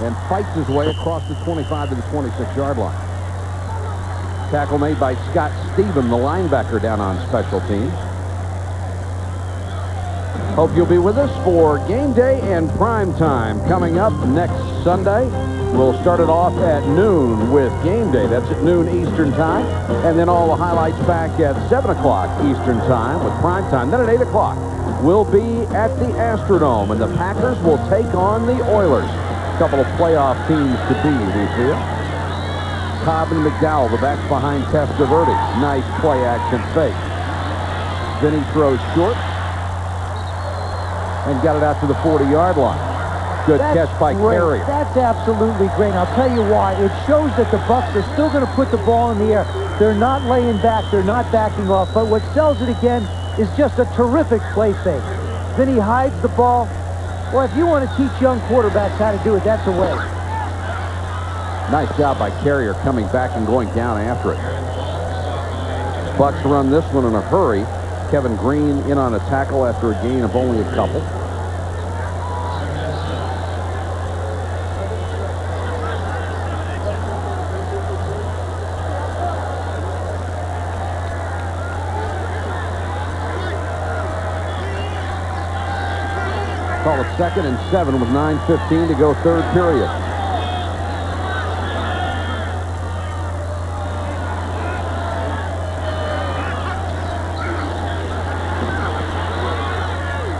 And fights his way across the 25 to the 26-yard line. Tackle made by Scott Stephen, the linebacker, down on special teams. Hope you'll be with us for game day and prime time coming up next Sunday. We'll start it off at noon with game day. That's at noon Eastern time. And then all the highlights back at 7 o'clock Eastern time with prime time. Then at 8 o'clock, we'll be at the Astrodome, and the Packers will take on the Oilers. A couple of playoff teams to be, we feel. Cobb and McDowell, the backs behind Testaverde. Nice play action fake. Vinny throws short and got it out to the 40-yard line. Good That's catch by great. Carrier. That's absolutely great. I'll tell you why. It shows that the Bucs are still going to put the ball in the air. They're not laying back. They're not backing off. But what sells it again is just a terrific play fake. Then he hides the ball. Well, if you want to teach young quarterbacks how to do it, that's a way. Nice job by Carrier coming back and going down after it. Bucs run this one in a hurry. Kevin Green in on a tackle after a gain of only a couple. Call it 2nd and 7 with 9:15 to go, third period.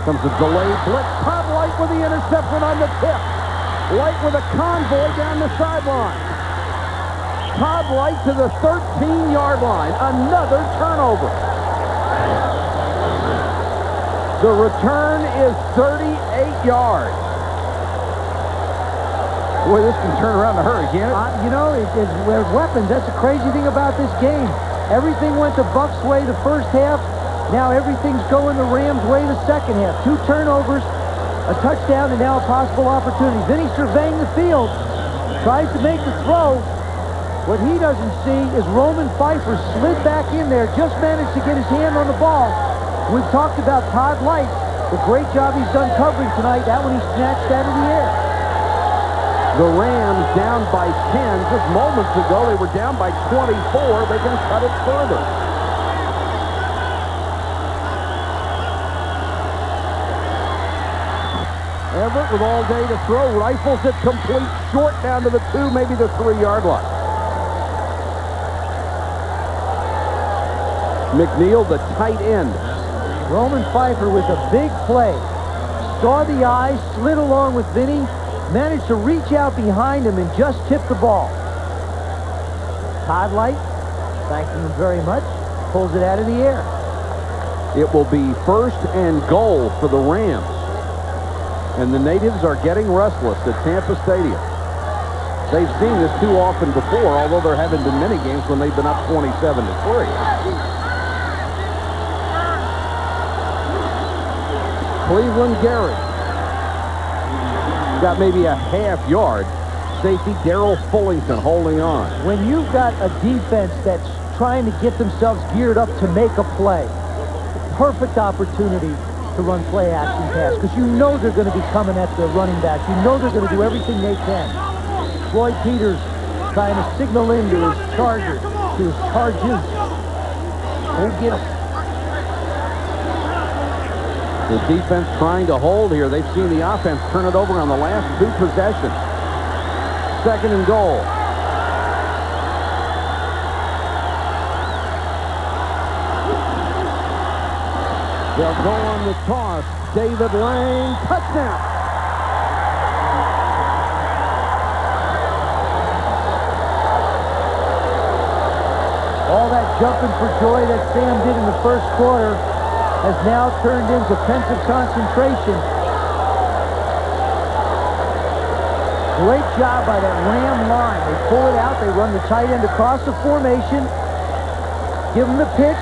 Comes a delayed blitz. Todd Light with the interception on the tip. Light with a convoy down the sideline. Todd Light to the 13-yard line. Another turnover. The return is 38 yards. Boy, this can turn around in a hurry, can't it? You know, there's weapons. That's the crazy thing about this game. Everything went the Bucs' way the first half. Now everything's going the Rams' way the second half. 2 turnovers, a touchdown, and now a possible opportunity. Vinny surveying the field. Tries to make the throw. What he doesn't see is Roman Pfeiffer slid back in there, just managed to get his hand on the ball. We've talked about Todd Light, the great job he's done covering tonight. That one he snatched out of the air. The Rams down by 10. Just moments ago, they were down by 24. They can cut it further. Everett with all day to throw. Rifles it complete, short down to the 2, maybe the 3-yard line. McNeil, the tight end. Roman Pfeiffer with a big play. Saw the eyes, slid along with Vinny, managed to reach out behind him and just tip the ball. Todd Light, thanking him very much, pulls it out of the air. It will be 1st and goal for the Rams. And the natives are getting restless at Tampa Stadium. They've seen this too often before, although there haven't been many games when they've been up 27-3. Cleveland Gary. Got maybe a half yard. Safety Darrell Fullington holding on. When you've got a defense that's trying to get themselves geared up to make a play, perfect opportunity to run play action pass, because you know they're going to be coming at the running back. You know they're going to do everything they can. Floyd Peters trying to signal in to his charges. Won't get him. The defense trying to hold here. They've seen the offense turn it over on the last 2 possessions. 2nd and goal. They'll go on the toss. David Lang, touchdown. All that jumping for joy that Sam did in the first quarter has now turned into pensive concentration. Great job by that Ram line. They pull it out. They run the tight end across the formation. Give him the pitch.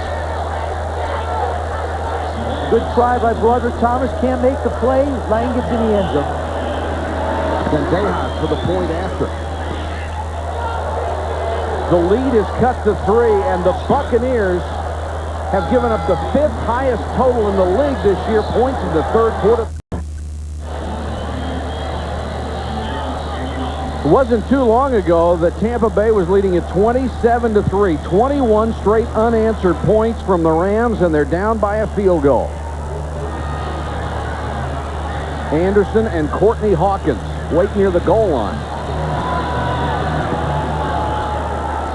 Good try by Broderick Thomas. Can't make the play. Lang gets in the end zone. Then Dejas for the point after. The lead is cut to 3, and the Buccaneers have given up the 5th highest total in the league this year, points in the 3rd quarter. It wasn't too long ago that Tampa Bay was leading at 27-3. 21 straight unanswered points from the Rams, and they're down by a field goal. Anderson and Courtney Hawkins wait near the goal line.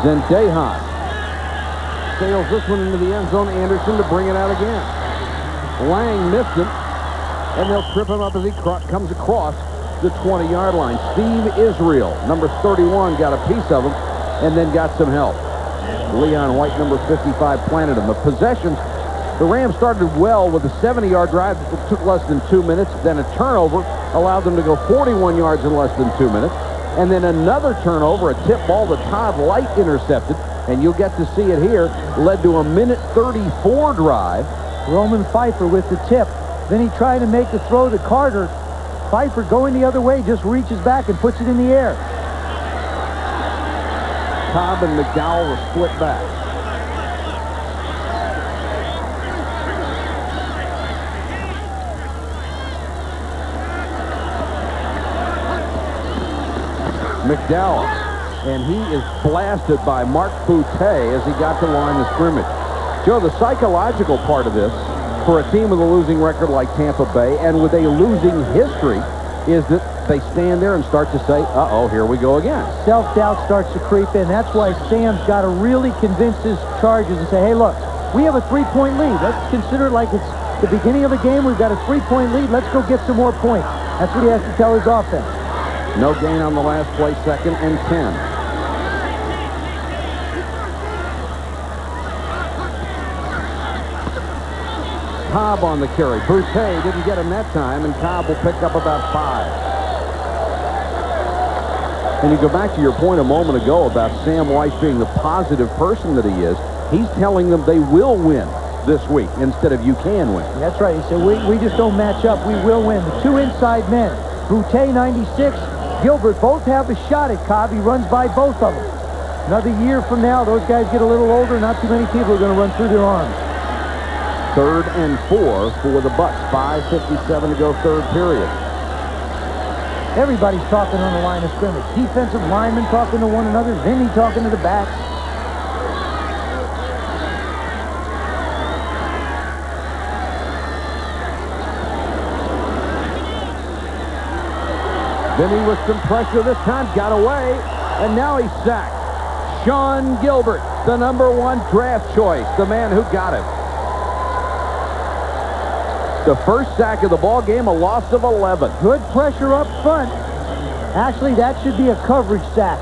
Zendejas sails this one into the end zone. Anderson to bring it out again. Lang missed him, and they'll trip him up as he comes across the 20-yard line. Steve Israel, number 31, got a piece of him and then got some help. Leon White, number 55, planted him. The possessions The Rams started well with a 70-yard drive that took less than 2 minutes. Then a turnover allowed them to go 41 yards in less than 2 minutes. And then another turnover, a tip ball that Todd Light intercepted. And you'll get to see it here. Led to a minute 34 drive. Roman Pfeiffer with the tip. Then he tried to make the throw to Carter. Pfeiffer going the other way, just reaches back and puts it in the air. Cobb and McDowell were split back. McDowell, and he is blasted by Mark Boutte as he got to the line of scrimmage. Joe, the psychological part of this for a team with a losing record like Tampa Bay and with a losing history is that they stand there and start to say, uh-oh, here we go again. Self-doubt starts to creep in. That's why Sam's got to really convince his charges and say, hey, look, we have a 3-point lead. Let's consider it like it's the beginning of a game. We've got a 3-point lead. Let's go get some more points. That's what he has to tell his offense. No gain on the last play, 2nd and 10. Cobb on the carry. Boutte didn't get him that time, and Cobb will pick up about 5. And you go back to your point a moment ago about Sam Weiss being the positive person that he is. He's telling them they will win this week instead of you can win. That's right. He said, we just don't match up. We will win. The 2 inside men, Boutte, 96, Gilbert, both have a shot at Cobb. He runs by both of them. Another year from now, those guys get a little older. Not too many people are going to run through their arms. 3rd and 4 for the Bucks. 5:57 to go, 3rd period. Everybody's talking on the line of scrimmage. Defensive linemen talking to one another. Vinny talking to the backs. Vinny with some pressure this time, got away, and now he's sacked. Sean Gilbert, the #1 draft choice, the man who got him. The first sack of the ball game, a loss of 11. Good pressure up front. Actually, that should be a coverage sack.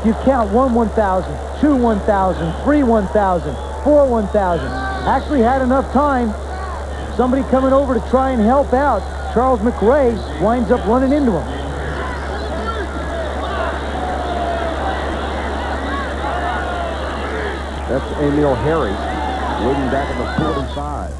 You count 1 1,000, 2 1,000, 3 1,000, 4 1,000. Actually had enough time. Somebody coming over to try and help out. Charles McRae winds up running into him. That's Emil Harry, waiting back at the 45.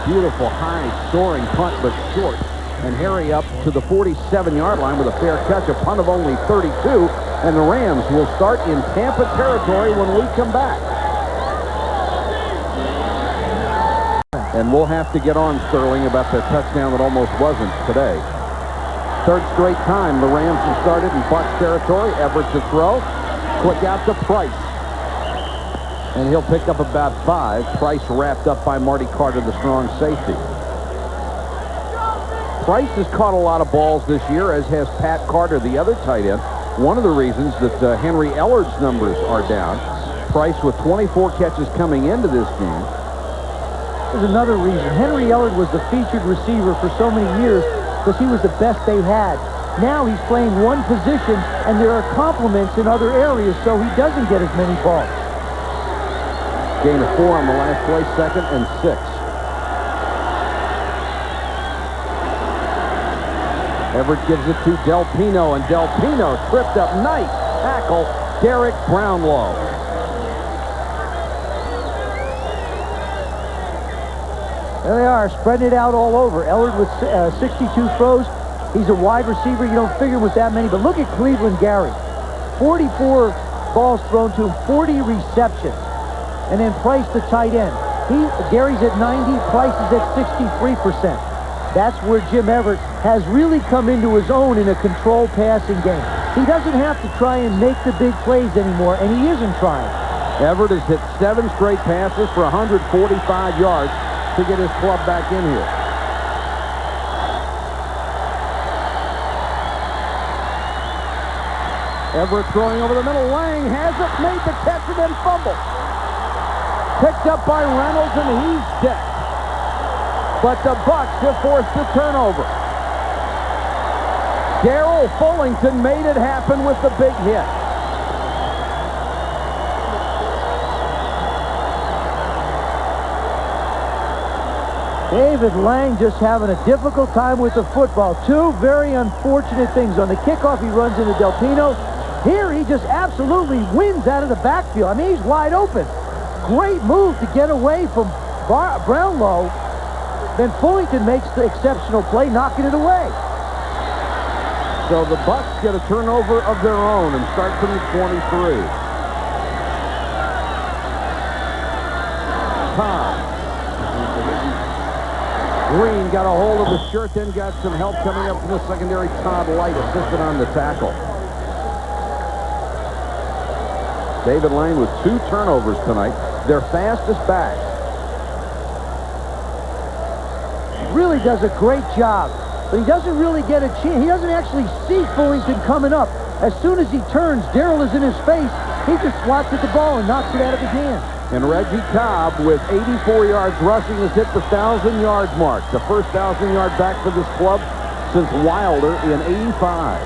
Beautiful, high, soaring punt, but short. And Harry up to the 47-yard line with a fair catch, a punt of only 32. And the Rams will start in Tampa territory when we come back. And we'll have to get on Sterling about the touchdown that almost wasn't today. 3rd straight time the Rams have started in Bucs territory. Everett to throw. Quick out to Price. And he'll pick up about 5. Price wrapped up by Marty Carter, the strong safety. Price has caught a lot of balls this year, as has Pat Carter, the other tight end. One of the reasons that Henry Ellard's numbers are down. Price with 24 catches coming into this game. There's another reason. Henry Ellard was the featured receiver for so many years because he was the best they had. Now he's playing one position, and there are complements in other areas, so he doesn't get as many balls. Gain of 4 on the last play, 2nd and 6. Everett gives it to Del Pino, and Del Pino tripped up. Nice tackle, Derek Brownlow. There they are, spreading it out all over. Ellard with 62 throws. He's a wide receiver. You don't figure with that many, but look at Cleveland Gary. 44 balls thrown to him, 40 receptions. And then Price, the tight end. Gary's at 90, Price is at 63%. That's where Jim Everett has really come into his own in a controlled passing game. He doesn't have to try and make the big plays anymore, and he isn't trying. Everett has hit 7 straight passes for 145 yards to get his club back in here. Everett throwing over the middle. Lang has it, made the catch, and then fumble. Picked up by Reynolds, and he's dead. But the Bucs have forced the turnover. Darrell Fullington made it happen with the big hit. David Lang just having a difficult time with the football. Two very unfortunate things. On the kickoff, he runs into Del Pino. Here, he just absolutely wins out of the backfield. I mean, he's wide open. Great move to get away from Brownlow. Then Fullington makes the exceptional play, knocking it away. So the Bucks get a turnover of their own and start from the 23. Todd. Green got a hold of the shirt, then got some help coming up from the secondary. Todd Light assisted on the tackle. David Lang with 2 turnovers tonight. Their fastest back. Really does a great job, but he doesn't really get a chance. He doesn't actually see Fullington coming up. As soon as he turns, Darrell is in his face. He just swats at the ball and knocks it out of his hand. And Reggie Cobb with 84 yards rushing has hit the 1,000-yard mark. The first 1,000-yard back for this club since Wilder in '85.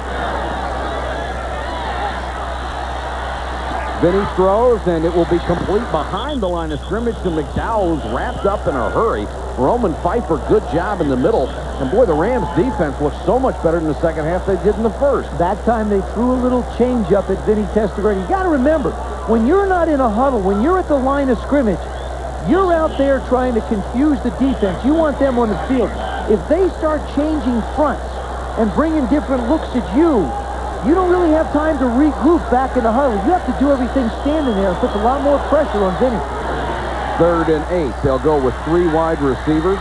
Vinny throws, and it will be complete behind the line of scrimmage to McDowell, who's wrapped up in a hurry. Roman Pfeiffer, good job in the middle. And boy, the Rams defense looks so much better in the second half than they did in the first. That time they threw a little change up at Vinny Testaverde. You got to remember, when you're not in a huddle, when you're at the line of scrimmage, you're out there trying to confuse the defense. You want them on the field. If they start changing fronts and bringing different looks at you, you don't really have time to regroup back in the huddle. You have to do everything standing there. It puts a lot more pressure on Vinny. 3rd and 8. They'll go with 3 wide receivers.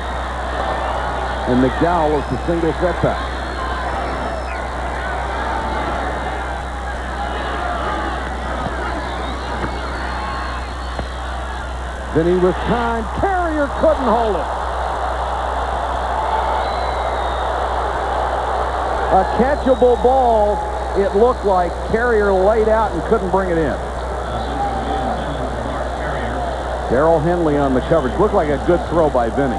And McDowell is the single setback. Vinny with time. Carrier couldn't hold it. A catchable ball, it looked like. Carrier laid out and couldn't bring it in. Darrell Henley on the coverage. Looked like a good throw by Vinny.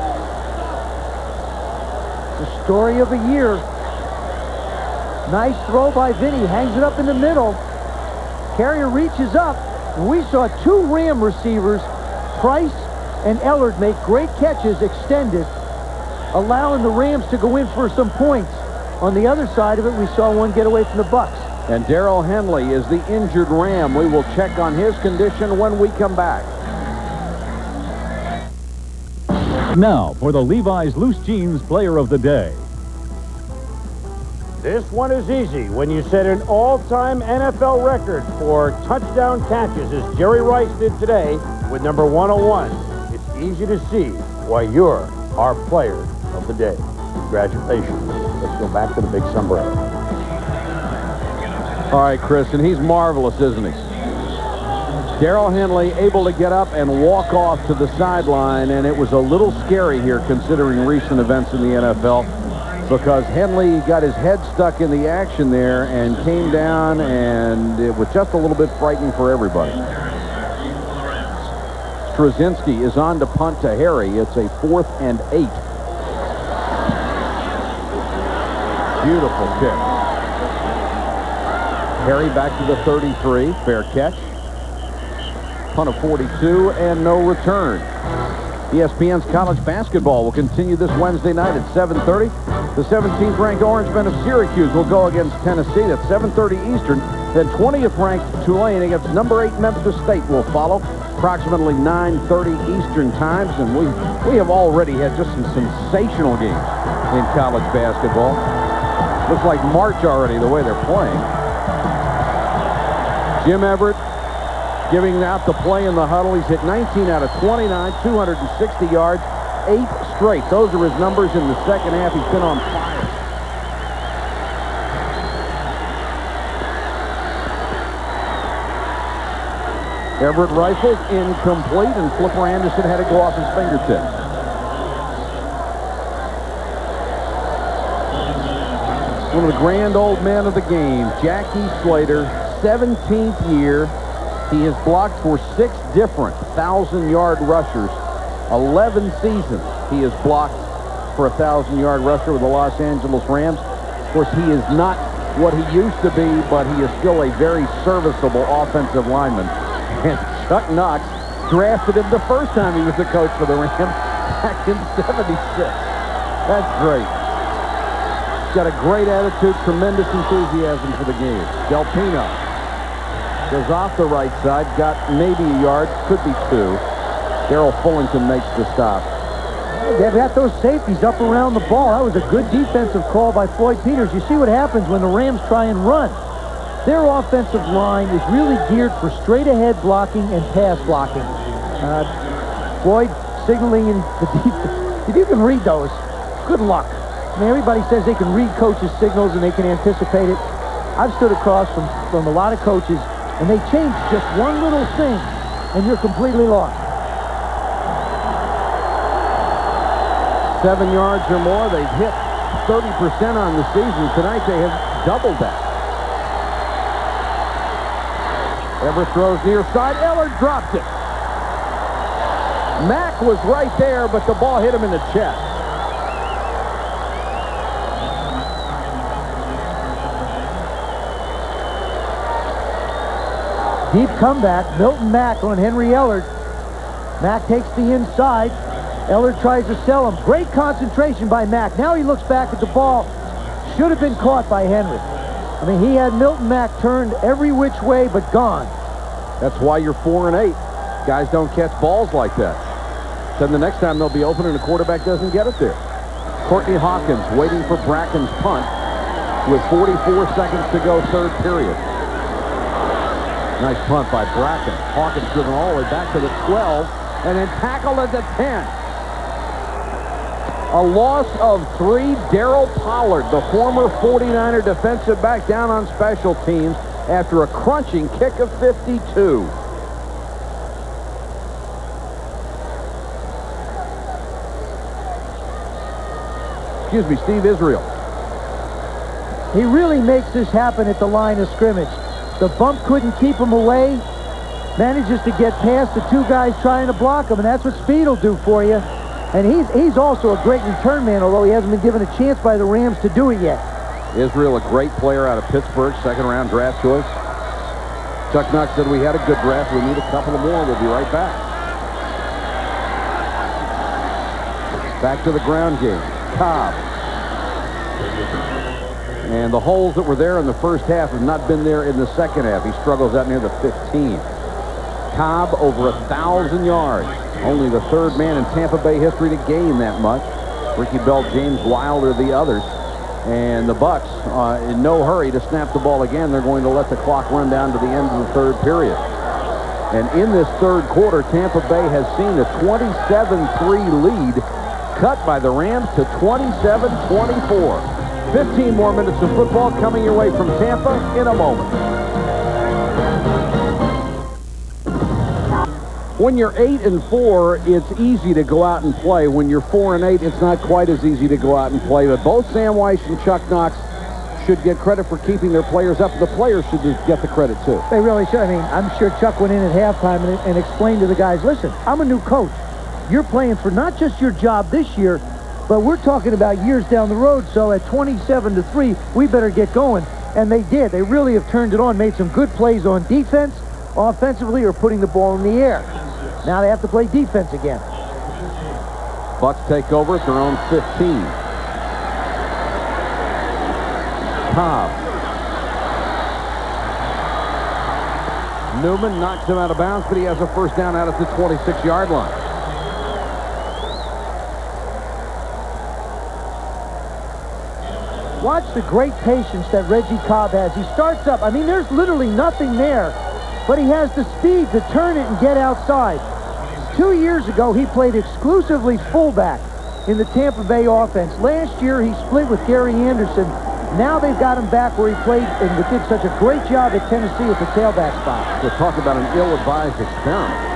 The story of a year. Nice throw by Vinny. Hangs it up in the middle. Carrier reaches up. We saw 2 Ram receivers, Price and Ellard, make great catches extended, allowing the Rams to go in for some points. On the other side of it, we saw one get away from the Bucks. And Darrell Henley is the injured Ram. We will check on his condition when we come back. Now for the Levi's Loose Jeans Player of the Day. This one is easy. When you set an all-time NFL record for touchdown catches, as Jerry Rice did today with number 101, it's easy to see why you're our Player of the Day. Congratulations. Let's go back to the big sombrero. All right, Chris, and he's marvelous, isn't he? Darrell Henley able to get up and walk off to the sideline, and it was a little scary here considering recent events in the NFL, because Henley got his head stuck in the action there and came down, and it was just a little bit frightening for everybody. Straczynski is on to punt to Harry. It's a 4th and 8. Beautiful kick. Harry back to the 33. Fair catch. Punt of 42 and no return. ESPN's college basketball will continue this Wednesday night at 7:30. The 17th ranked Orange Men of Syracuse will go against Tennessee at 7:30 Eastern. Then 20th ranked Tulane against number 8 Memphis State will follow approximately 9:30 Eastern times. And we have already had just some sensational games in college basketball. Looks like March already the way they're playing. Jim Everett giving out the play in the huddle. He's hit 19 out of 29, 260 yards, 8 straight. Those are his numbers in the second half. He's been on fire. Everett rifles incomplete, and Flipper Anderson had to go off his fingertips. One of the grand old men of the game, Jackie Slater, 17th year. He has blocked for 6 different 1,000-yard rushers. 11 seasons he has blocked for a 1,000-yard rusher with the Los Angeles Rams. Of course, he is not what he used to be, but he is still a very serviceable offensive lineman. And Chuck Knox drafted him the first time he was the coach for the Rams back in 76. That's great. He's got a great attitude, tremendous enthusiasm for the game. Del Pino goes off the right side, got maybe a yard, could be 2. Darrell Fullington makes the stop. They've got those safeties up around the ball. That was a good defensive call by Floyd Peters. You see what happens when the Rams try and run. Their offensive line is really geared for straight-ahead blocking and pass blocking. Floyd signaling in the defense. If you can read those, good luck. I mean, everybody says they can read coaches' signals and they can anticipate it. I've stood across from a lot of coaches, and they change just one little thing, and you're completely lost. 7 yards or more. They've hit 30% on the season. Tonight they have doubled that. Everett throws near side. Ellard dropped it. Mack was right there, but the ball hit him in the chest. Deep comeback. Milton Mack on Henry Ellard. Mack takes the inside. Ellard tries to sell him. Great concentration by Mack. Now he looks back at the ball. Should have been caught by Henry. I mean, he had Milton Mack turned every which way but gone. That's why you're 4 and 8. Guys don't catch balls like that. Then the next time they'll be open and the quarterback doesn't get it there. Courtney Hawkins waiting for Bracken's punt with 44 seconds to go, third period. Nice punt by Bracken. Hawkins driven all the way back to the 12 and then tackled at the 10. A loss of 3. Darrell Pollard, the former 49er defensive back, down on special teams after a crunching kick of 52. Excuse me, Steve Israel. He really makes this happen at the line of scrimmage. The bump couldn't keep him away. Manages to get past the 2 guys trying to block him, and that's what speed will do for you. And he's also a great return man, although he hasn't been given a chance by the Rams to do it yet. Israel, a great player out of Pittsburgh, second-round draft choice. Chuck Knox said we had a good draft. We need a couple of more. We'll be right back. Back to the ground game. Cobb. And the holes that were there in the first half have not been there in the second half. He struggles out near the 15. Cobb over 1,000 yards. Only the 3rd man in Tampa Bay history to gain that much. Ricky Bell, James Wilder, the others. And the Bucs, in no hurry to snap the ball again. They're going to let the clock run down to the end of the 3rd period. And in this 3rd quarter, Tampa Bay has seen a 27-3 lead cut by the Rams to 27-24. 15 more minutes of football coming your way from Tampa in a moment. When you're 8 and 4, it's easy to go out and play. When you're 4 and 8, it's not quite as easy to go out and play. But both Sam Weiss and Chuck Knox should get credit for keeping their players up. The players should get the credit, too. They really should. I mean, I'm sure Chuck went in at halftime and explained to the guys, listen, I'm a new coach. You're playing for not just your job this year, but we're talking about years down the road. So at 27-3, we better get going. And they did. They really have turned it on, made some good plays on defense, offensively, or putting the ball in the air. Now they have to play defense again. Bucs take over at their own 15. Cobb. Newman knocks him out of bounds, but he has a first down out at the 26-yard line. Watch the great patience that Reggie Cobb has. He starts up. I mean, there's literally nothing there, but he has the speed to turn it and get outside. 2 years ago, he played exclusively fullback in the Tampa Bay offense. Last year, he split with Gary Anderson. Now they've got him back where he played and did such a great job at Tennessee at the tailback spot. We'll talk about an ill-advised experiment.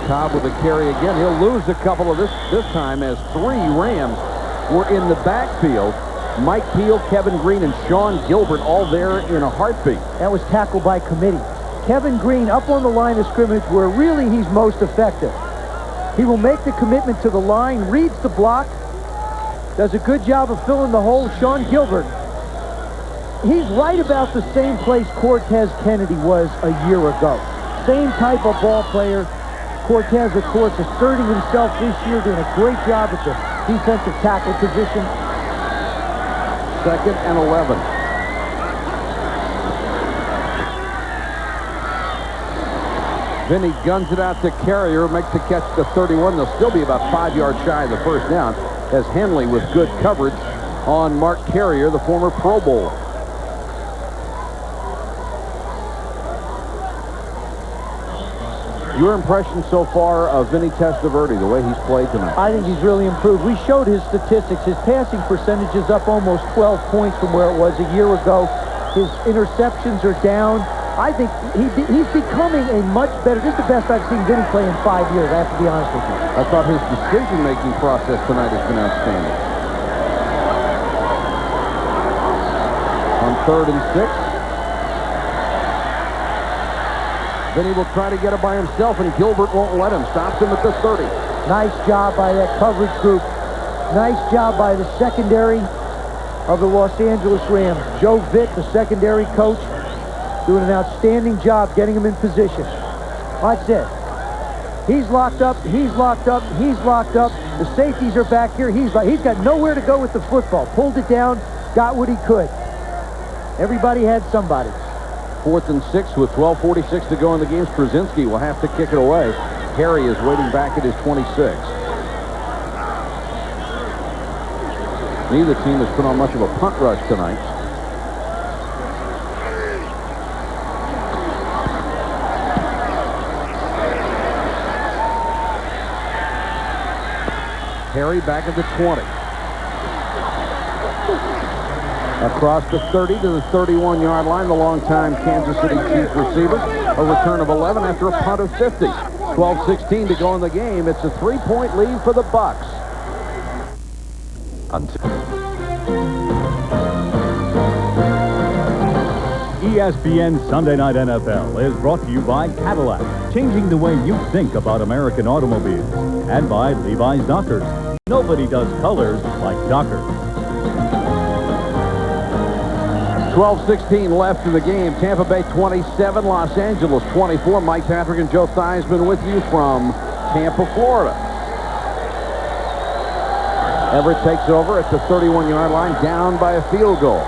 Cobb with a carry again. He'll lose a couple of this time as 3 Rams were in the backfield. Mike Peel, Kevin Green, and Sean Gilbert all there in a heartbeat. That was tackled by committee. Kevin Green up on the line of scrimmage where really he's most effective. He will make the commitment to the line, reads the block, does a good job of filling the hole. Sean Gilbert he's right about the same place Cortez Kennedy was a year ago. Same type of ball player. Cortez, of course, asserting himself this year, doing a great job at the defensive tackle position. 2nd and 11. Vinny guns it out to Carrier, makes the catch to 31. They'll still be about 5 yards shy of the first down, as Henley with good coverage on Mark Carrier, the former Pro Bowler. Your impression so far of Vinny Testaverde, the way he's played tonight? I think he's really improved. We showed his statistics. His passing percentage is up almost 12 points from where it was a year ago. His interceptions are down. I think he's becoming a much better. This is the best I've seen Vinny play in 5 years, I have to be honest with you. I thought his decision-making process tonight has been outstanding. On 3rd and 6. Vinny will try to get it by himself, and Gilbert won't let him. Stops him at the 30. Nice job by that coverage group. Nice job by the secondary of the Los Angeles Rams. Joe Vitt, the secondary coach, doing an outstanding job getting him in position. Watch this. He's locked up. He's locked up. He's locked up. The safeties are back here. He's got nowhere to go with the football. Pulled it down. Got what he could. Everybody had somebody. 4th and 6 with 12:46 to go in the game. Straczynski will have to kick it away. Harry is waiting back at his 26. Neither team has put on much of a punt rush tonight. Harry back at the 20. Across the 30 to the 31-yard line, the longtime Kansas City Chiefs receiver. A return of 11 after a punt of 50. 12:16 to go in the game. It's a 3-point lead for the Bucs. ESPN Sunday Night NFL is brought to you by Cadillac, changing the way you think about American automobiles. And by Levi's Doctors. Nobody does colors like doctors. 12:16 left in the game. Tampa Bay 27, Los Angeles 24. Mike Patrick and Joe Theismann with you from Tampa, Florida. Everett takes over at the 31-yard line, down by a field goal.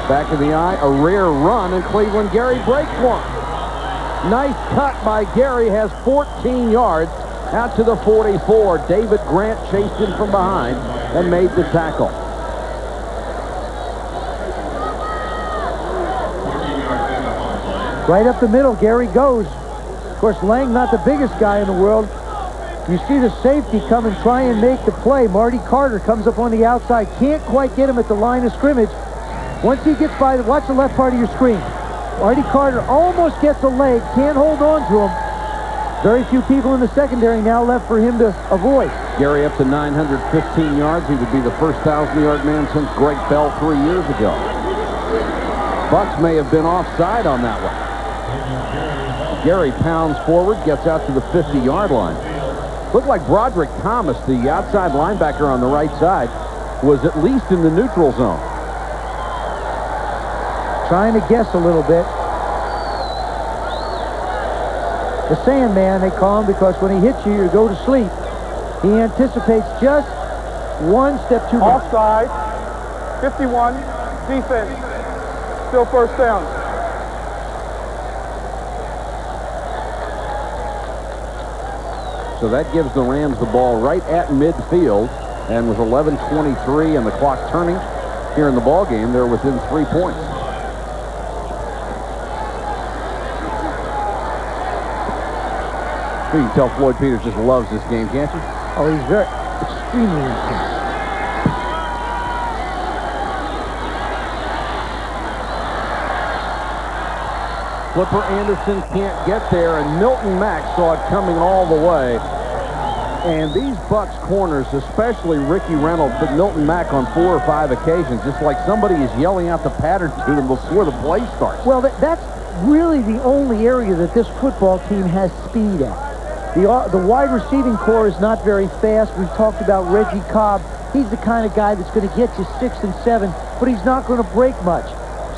Back of the eye, a rare run, and Cleveland Gary breaks one. Nice cut by Gary, has 14 yards. Out to the 44. David Grant chased him from behind and made the tackle. Right up the middle, Gary goes. Of course, Lang, not the biggest guy in the world. You see the safety come and try and make the play. Marty Carter comes up on the outside. Can't quite get him at the line of scrimmage. Once he gets by, watch the left part of your screen. Marty Carter almost gets a leg. Can't hold on to him. Very few people in the secondary now left for him to avoid. Gary up to 915 yards. He would be the first 1,000-yard man since Greg Bell 3 years ago. Bucs may have been offside on that one. Gary pounds forward, gets out to the 50-yard line. Looked like Broderick Thomas, the outside linebacker on the right side, was at least in the neutral zone. Trying to guess a little bit. The Sandman, they call him, because when he hits you, you go to sleep. He anticipates just one step too much. Offside, 51, defense, still first down. So that gives the Rams the ball right at midfield, and with 11:23 and the clock turning here in the ball game, they're within 3 points. You can tell Floyd Peters just loves this game, can't you? Oh, he's very extremely intense. Flipper Anderson can't get there, and Milton Mack saw it coming all the way. And these Bucs corners, especially Ricky Reynolds, but Milton Mack on 4 or 5 occasions, just like somebody is yelling out the pattern to them before the play starts. Well, that's really the only area that this football team has speed at. The wide receiving core is not very fast. We've talked about Reggie Cobb He's the kind of guy that's going to get you 6 and 7, but he's not going to break much.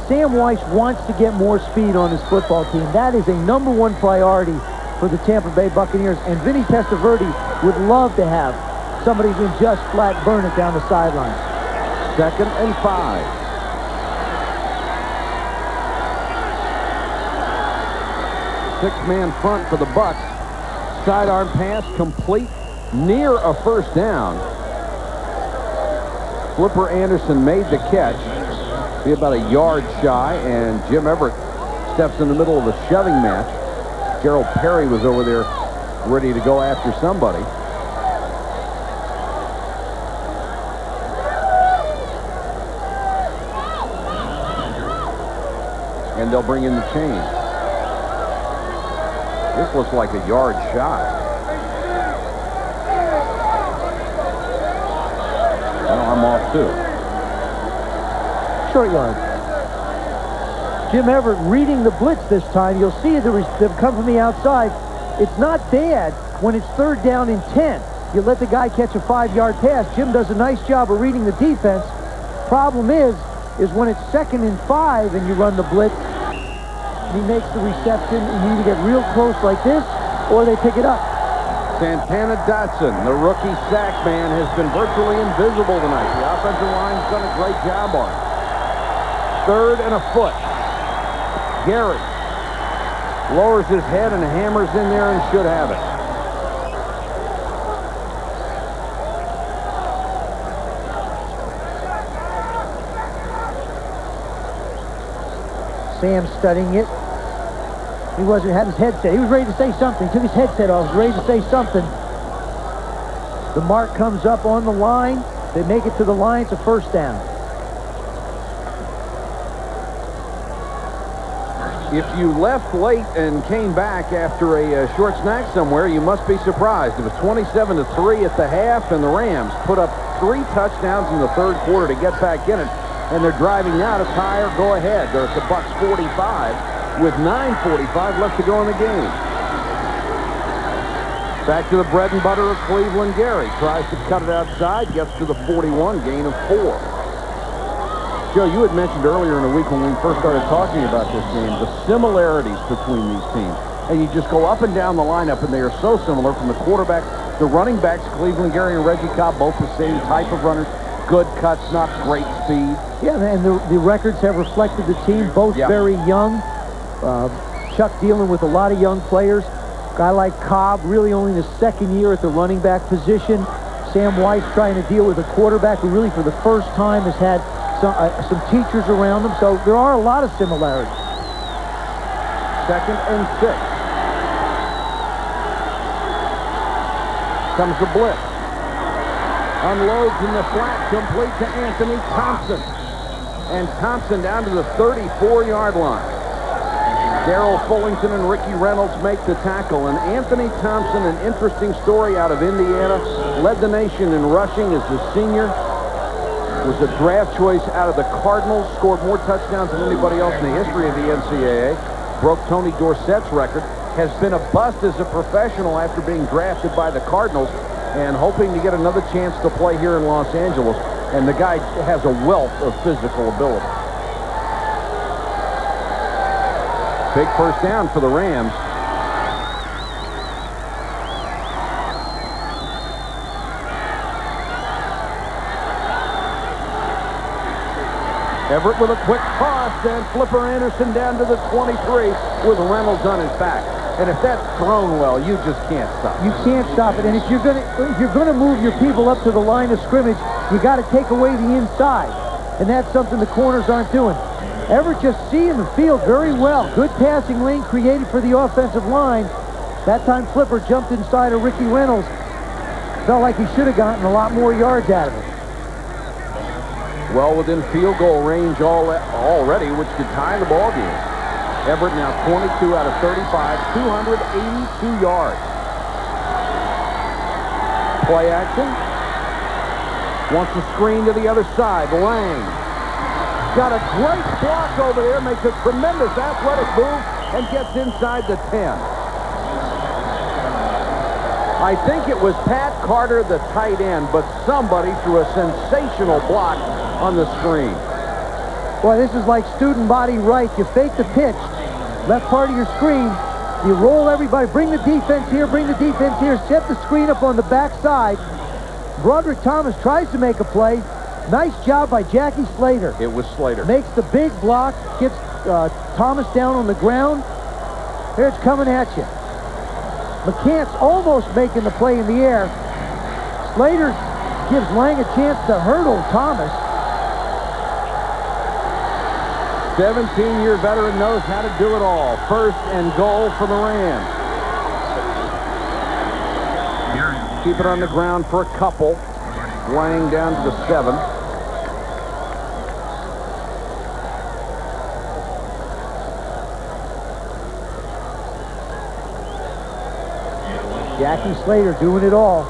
Sam Weiss wants to get more speed on his football team. That is a #1 priority for the Tampa Bay Buccaneers, and Vinny Testaverde would love to have somebody who can just flat burn it down the sideline. 2nd and 5. Six-man front for the Bucs. Sidearm pass complete, near a first down. Flipper Anderson made the catch. Be about a yard shy, and Jim Everett steps in the middle of a shoving match. Gerald Perry was over there ready to go after somebody. And they'll bring in the chain. This looks like a yard shy. Well, I'm off too. Short yard. Jim Everett reading the blitz this time. You'll see they've come from the outside. It's not bad when it's 3rd down and 10. You let the guy catch a 5-yard pass. Jim does a nice job of reading the defense. Problem is when it's 2nd and 5 and you run the blitz, he makes the reception, and you either get real close like this or they pick it up. Santana Dotson, the rookie sack man, has been virtually invisible tonight. The offensive line's done a great job on it. 3rd and a foot. Gary lowers his head and hammers in there and should have it. Sam studying it. He had his headset. He was ready to say something. Took his headset off. Was ready to say something. The mark comes up on the line. They make it to the line. It's a first down. If you left late and came back after a short snack somewhere, you must be surprised. It was 27-3 at the half, and the Rams put up 3 touchdowns in the 3rd quarter to get back in it. And they're driving now to tie or go ahead. They're at the Bucs 45 with 9:45 left to go in the game. Back to the bread and butter of Cleveland. Gary tries to cut it outside, gets to the 41, gain of 4. Joe, you had mentioned earlier in the week when we first started talking about this game, the similarities between these teams. And you just go up and down the lineup, and they are so similar from the quarterback, the running backs, Cleveland Gary and Reggie Cobb, both the same type of runners. Good cuts, not great speed. Yeah, and the records have reflected the team. Both very young. Chuck dealing with a lot of young players. Guy like Cobb, really only in his 2nd year at the running back position. Sam Weiss trying to deal with a quarterback who really for the first time has had some teachers around him. So there are a lot of similarities. 2nd and 6. Comes the blitz. Unloads in the flat, complete to Anthony Thompson. And Thompson down to the 34-yard line. Darrell Fullington and Ricky Reynolds make the tackle. And Anthony Thompson, an interesting story out of Indiana, led the nation in rushing as a senior. Was a draft choice out of the Cardinals, scored more touchdowns than anybody else in the history of the NCAA. Broke Tony Dorsett's record. Has been a bust as a professional after being drafted by the Cardinals, and hoping to get another chance to play here in Los Angeles. And the guy has a wealth of physical ability. Big first down for the Rams. Everett with a quick toss, and Flipper Anderson down to the 23 with Reynolds on his back. And if that's thrown well, you just can't stop. You can't stop it. And if you're gonna move your people up to the line of scrimmage, you got to take away the inside. And that's something the corners aren't doing. Everett just seeing the field very well. Good passing lane created for the offensive line. That time Flipper jumped inside of Ricky Reynolds. Felt like he should have gotten a lot more yards out of it. Well within field goal range already, which could tie the ball game. Everett now 22 out of 35, 282 yards. Play action. Wants to screen to the other side. Lang got a great block over there, makes a tremendous athletic move, and gets inside the 10. I think it was Pat Carter, the tight end, but somebody threw a sensational block on the screen. Boy, this is like student body right. You fake the pitch, left part of your screen. You roll everybody, bring the defense here, set the screen up on the backside. Broderick Thomas tries to make a play. Nice job by Jackie Slater. It was Slater. Makes the big block, gets Thomas down on the ground. Here it's coming at you. McCants almost making the play in the air. Slater gives Lang a chance to hurdle Thomas. 17-year veteran knows how to do it all. First and goal for the Rams. Keep it on the ground for a couple. Lang down to the 7. Jackie Slater doing it all.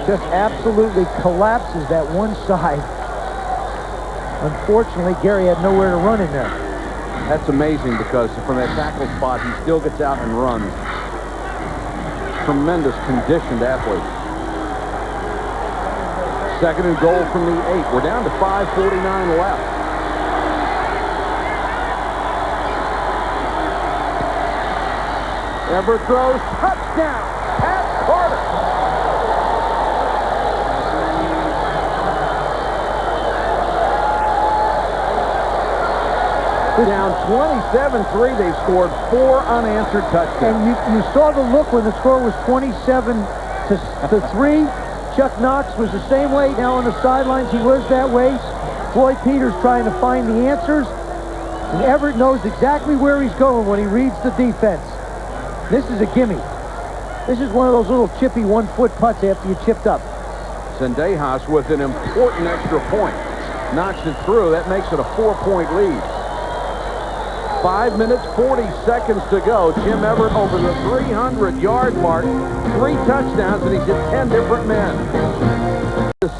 Just absolutely collapses that one side. Unfortunately, Gary had nowhere to run in there. That's amazing because from that tackle spot, he still gets out and runs. Tremendous conditioned athlete. Second and goal from the 8. We're down to 5:49 left. Everett throws, touchdown, Pat Carter. Down 27-3, they've scored 4 unanswered touchdowns. And you saw the look when the score was 27-3. Chuck Knox was the same way. Now on the sidelines, he was that way. Floyd Peters trying to find the answers. And Everett knows exactly where he's going when he reads the defense. This is a gimme. This is one of those little chippy 1-foot putts after you chipped up. Zendejas with an important extra point. Knocks it through. That makes it a 4-point lead. 5 minutes, 40 seconds to go. Jim Everett over the 300-yard mark. 3 touchdowns, and he's hit 10 different men.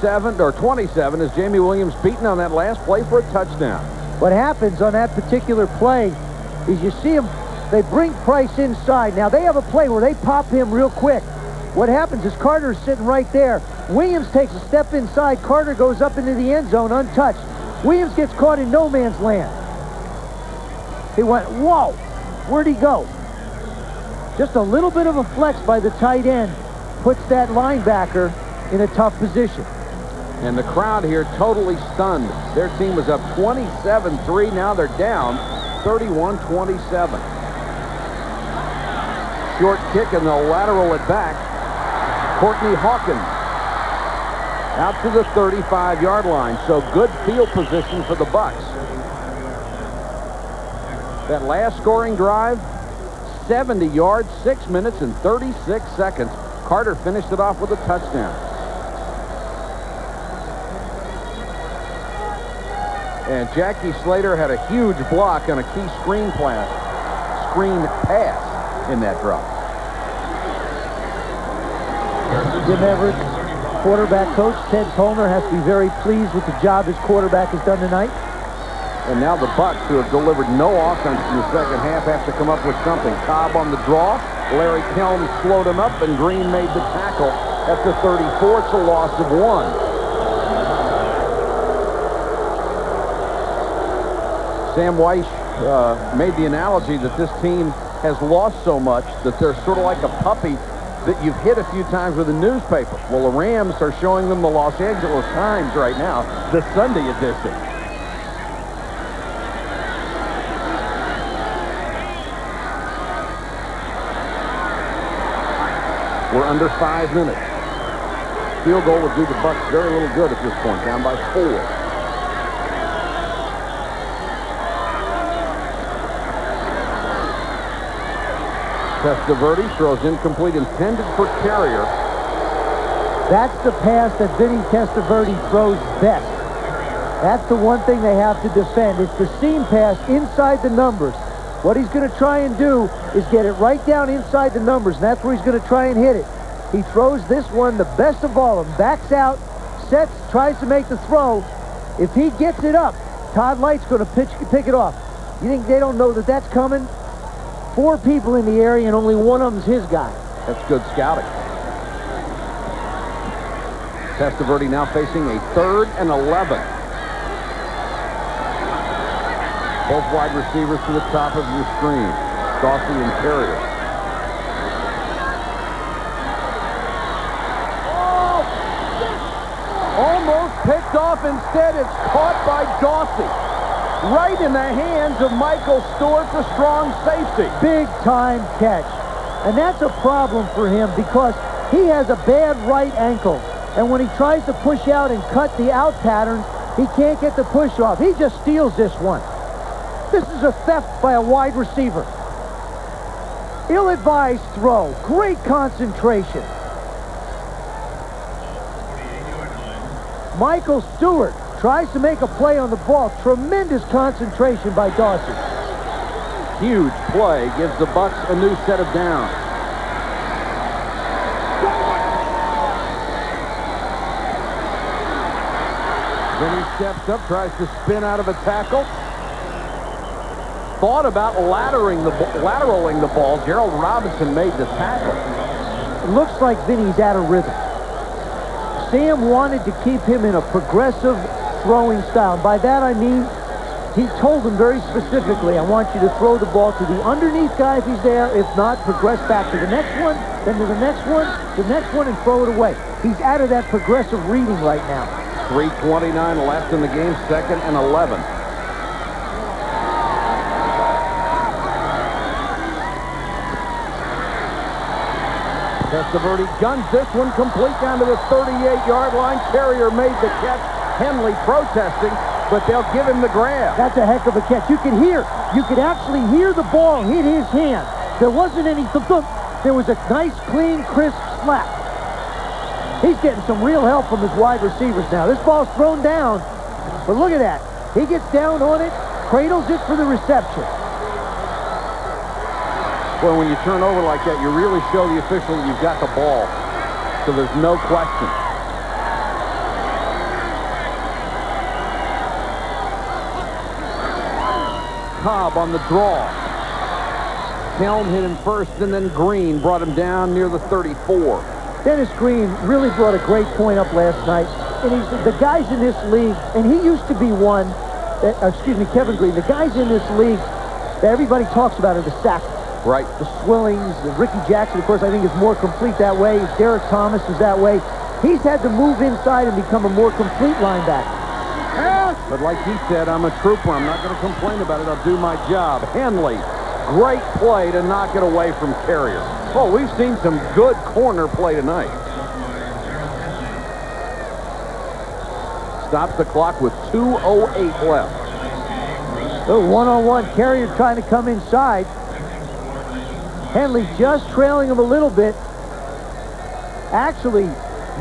7 or 27 is Jamie Williams beaten on that last play for a touchdown. What happens on that particular play is you see him, they bring Price inside. Now, they have a play where they pop him real quick. What happens is Carter's sitting right there. Williams takes a step inside. Carter goes up into the end zone untouched. Williams gets caught in no man's land. He went, whoa, where'd he go? Just a little bit of a flex by the tight end puts that linebacker in a tough position. And the crowd here totally stunned. Their team was up 27-3. Now they're down 31-27. Short kick and they'll lateral it back. Courtney Hawkins out to the 35-yard line. So good field position for the Bucks. That last scoring drive, 70 yards, 6 minutes and 36 seconds. Carter finished it off with a touchdown. And Jackie Slater had a huge block on a key screen pass in that drop. Jim Everett, quarterback coach, Ted Tollner has to be very pleased with the job his quarterback has done tonight. And now the Bucks, who have delivered no offense in the second half, have to come up with something. Cobb on the draw. Larry Kelm slowed him up, and Green made the tackle at the 34. It's a loss of 1. Sam Weiss made the analogy that this team has lost so much that they're sort of like a puppy that you've hit a few times with a newspaper. Well, the Rams are showing them the Los Angeles Times right now, the Sunday edition. We're under 5 minutes. Field goal would do the Bucks very little good at this point, down by 4. Testaverde throws incomplete, intended for Carrier. That's the pass that Vinny Testaverde throws best. That's the one thing they have to defend. It's the seam pass inside the numbers. What he's going to try and do is get it right down inside the numbers, and that's where he's going to try and hit it. He throws this one the best of all of them. Backs out, sets, tries to make the throw. If he gets it up, Todd Light's going to pick it off. You think they don't know that that's coming? 4 people in the area, and only one of them's his guy. That's good scouting. Testaverde now facing a 3rd and 11. Both wide receivers to the top of your screen. Dawsey and Carrier. Almost picked off. Instead, it's caught by Dawsey. Right in the hands of Michael Stewart, the strong safety. Big time catch. And that's a problem for him because he has a bad right ankle. And when he tries to push out and cut the out pattern, he can't get the push off. He just steals this one. This is a theft by a wide receiver. Ill-advised throw. Great concentration. Michael Stewart tries to make a play on the ball. Tremendous concentration by Dawsey. Huge play gives the Bucks a new set of downs. Then he steps up, tries to spin out of a tackle. Thought about lateraling the ball. Gerald Robinson made the tackle. It looks like Vinny's out of rhythm. Sam wanted to keep him in a progressive throwing style. By that I mean, he told him very specifically, I want you to throw the ball to the underneath guy if he's there. If not, progress back to the next one, then to the next one, and throw it away. He's out of that progressive reading right now. 3:29 left in the game, 2nd and 11. Testaverde guns this one complete down to the 38-yard line. Carrier made the catch. Henley protesting, but they'll give him the grab. That's a heck of a catch. You could actually hear the ball hit his hand. There wasn't any thump. There was a nice, clean, crisp slap. He's getting some real help from his wide receivers now. This ball's thrown down, but look at that. He gets down on it, cradles it for the reception. Well, when you turn over like that, you really show the official that you've got the ball. So there's no question. Cobb on the draw. Helm hit him first, and then Green brought him down near the 34. Dennis Green really brought a great point up last night. And the guys in this league, and he used to be one, Kevin Green, the guys in this league that everybody talks about are the sack. Right. The Swillings, the Ricky Jackson, of course, I think is more complete that way. Derek Thomas is that way. He's had to move inside and become a more complete linebacker. But like he said, I'm a trooper. I'm not going to complain about it. I'll do my job. Henley, great play to knock it away from Carrier. Oh, we've seen some good corner play tonight. Stops the clock with 2:08 left. The one-on-one. Carrier trying to come inside. Henley just trailing him a little bit. Actually,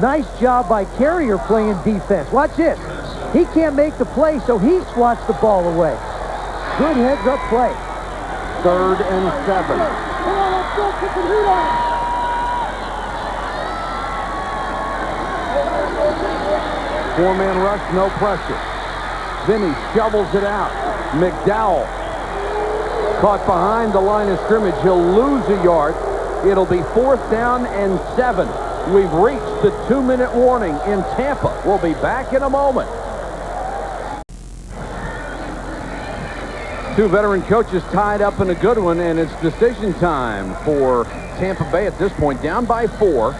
nice job by Carrier playing defense. Watch this. He can't make the play, so he swats the ball away. Good heads-up play. 3rd and 7. Come on, let's go. Kick the heat on. Four-man rush, no pressure. Vinny shovels it out. McDowell caught behind the line of scrimmage. He'll lose a yard. It'll be 4th down and 7. We've reached the 2-minute warning in Tampa. We'll be back in a moment. Two veteran coaches tied up in a good one, and it's decision time for Tampa Bay at this point, down by 4.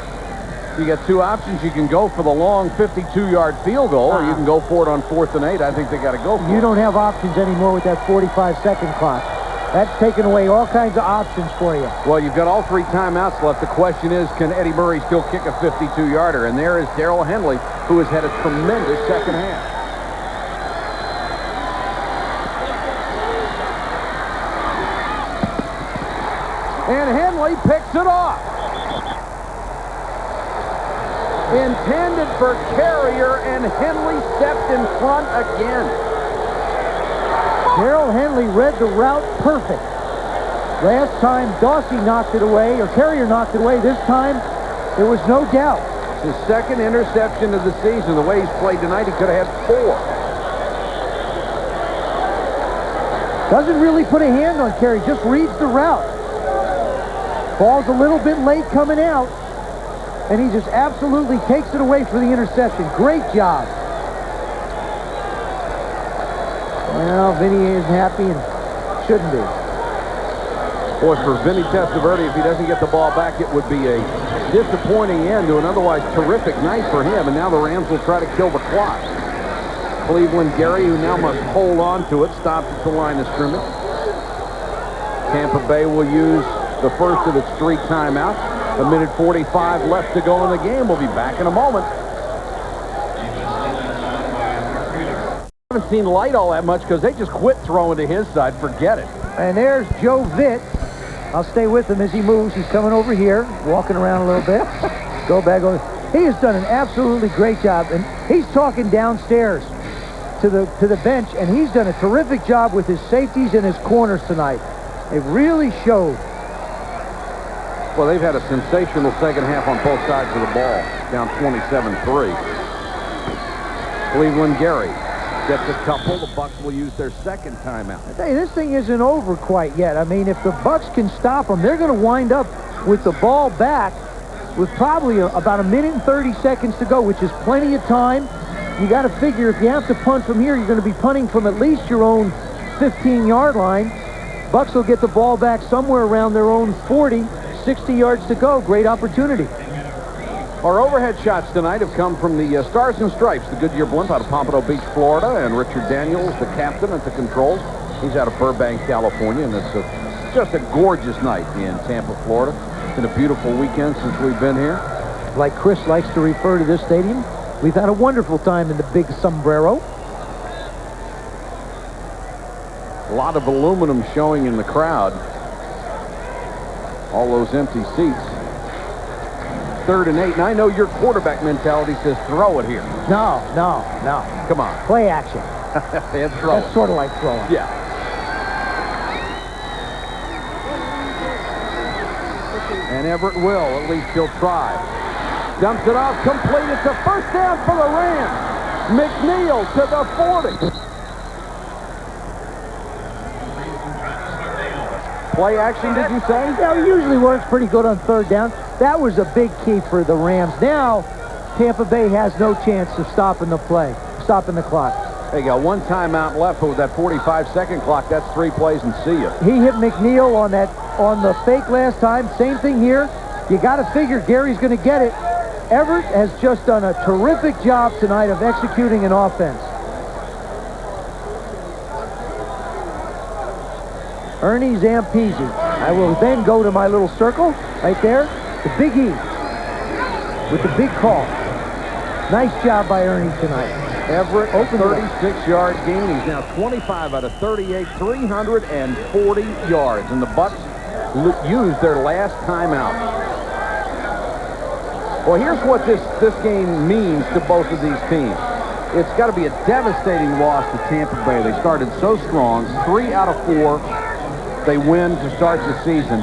You got two options. You can go for the long 52-yard field goal, or you can go for it on 4th and 8. I think they got to go for it. You don't have options anymore with that 45-second clock. That's taken away all kinds of options for you. Well, you've got all 3 timeouts left. The question is, can Eddie Murray still kick a 52-yarder? And there is Darrell Henley, who has had a tremendous second half. And Henley picks it off. Intended for Carrier, and Henley stepped in front again. Darrell Henley read the route perfect. Last time Dawsey knocked it away, or Carrier knocked it away. This time, there was no doubt. It's his 2nd interception of the season. The way he's played tonight, he could have had 4. Doesn't really put a hand on Carrier, just reads the route. Ball's a little bit late coming out, and he just absolutely takes it away for the interception. Great job. Well, Vinny isn't happy and shouldn't be. Boy, for Vinny Testaverde, if he doesn't get the ball back, it would be a disappointing end to an otherwise terrific night for him. And now the Rams will try to kill the clock. Cleveland Gary, who now must hold on to it, stops at the line of scrimmage. Tampa Bay will use the first of its 3 timeouts. 1:45 left to go in the game. We'll be back in a moment. I haven't seen Light all that much because they just quit throwing to his side. Forget it. And there's Joe Vitt. I'll stay with him as he moves. He's coming over here, walking around a little bit. Go back over. He has done an absolutely great job, and he's talking downstairs to the bench, and he's done a terrific job with his safeties and his corners tonight. It really showed. Well, they've had a sensational second half on both sides of the ball, down 27-3. Cleveland Gary gets a couple. The Bucs will use their second timeout. Hey, this thing isn't over quite yet. I mean, if the Bucs can stop them, they're going to wind up with the ball back with probably about 1:30 to go, which is plenty of time. You got to figure if you have to punt from here, you're going to be punting from at least your own 15-yard line. Bucs will get the ball back somewhere around their own 40, 60 yards to go. Great opportunity. Our overhead shots tonight have come from the Stars and Stripes, the Goodyear blimp out of Pompano Beach, Florida, and Richard Daniels, the captain at the controls. He's out of Burbank, California, and it's just a gorgeous night in Tampa, Florida. It's been a beautiful weekend since we've been here. Like Chris likes to refer to this stadium, we've had a wonderful time in the big sombrero. A lot of aluminum showing in the crowd. All those empty seats. 3rd and 8, and I know your quarterback mentality says throw it here. No. Come on. Play action. And throw That's it. sort of like throwing. Yeah. And Everett will, at least he'll try. Dumps it off, complete. It's a first down for the Rams. McNeil to the 40. Play action, did you say? Yeah, it usually works pretty good on 3rd down. That was a big key for the Rams. Now, Tampa Bay has no chance of stopping the play, stopping the clock. They got 1 timeout left, but with that 45-second clock, that's 3 plays and see ya. He hit McNeil on the fake last time. Same thing here. You got to figure Gary's going to get it. Everett has just done a terrific job tonight of executing an offense. Ernie Zampese. I will then go to my little circle right there. The Big E with the big call. Nice job by Ernie tonight. Everett, 36-yard gain. He's now 25 out of 38, 340 yards. And the Bucs used their last timeout. Well, here's what this game means to both of these teams. It's got to be a devastating loss to Tampa Bay. They started so strong. 3 out of 4 they win to start the season.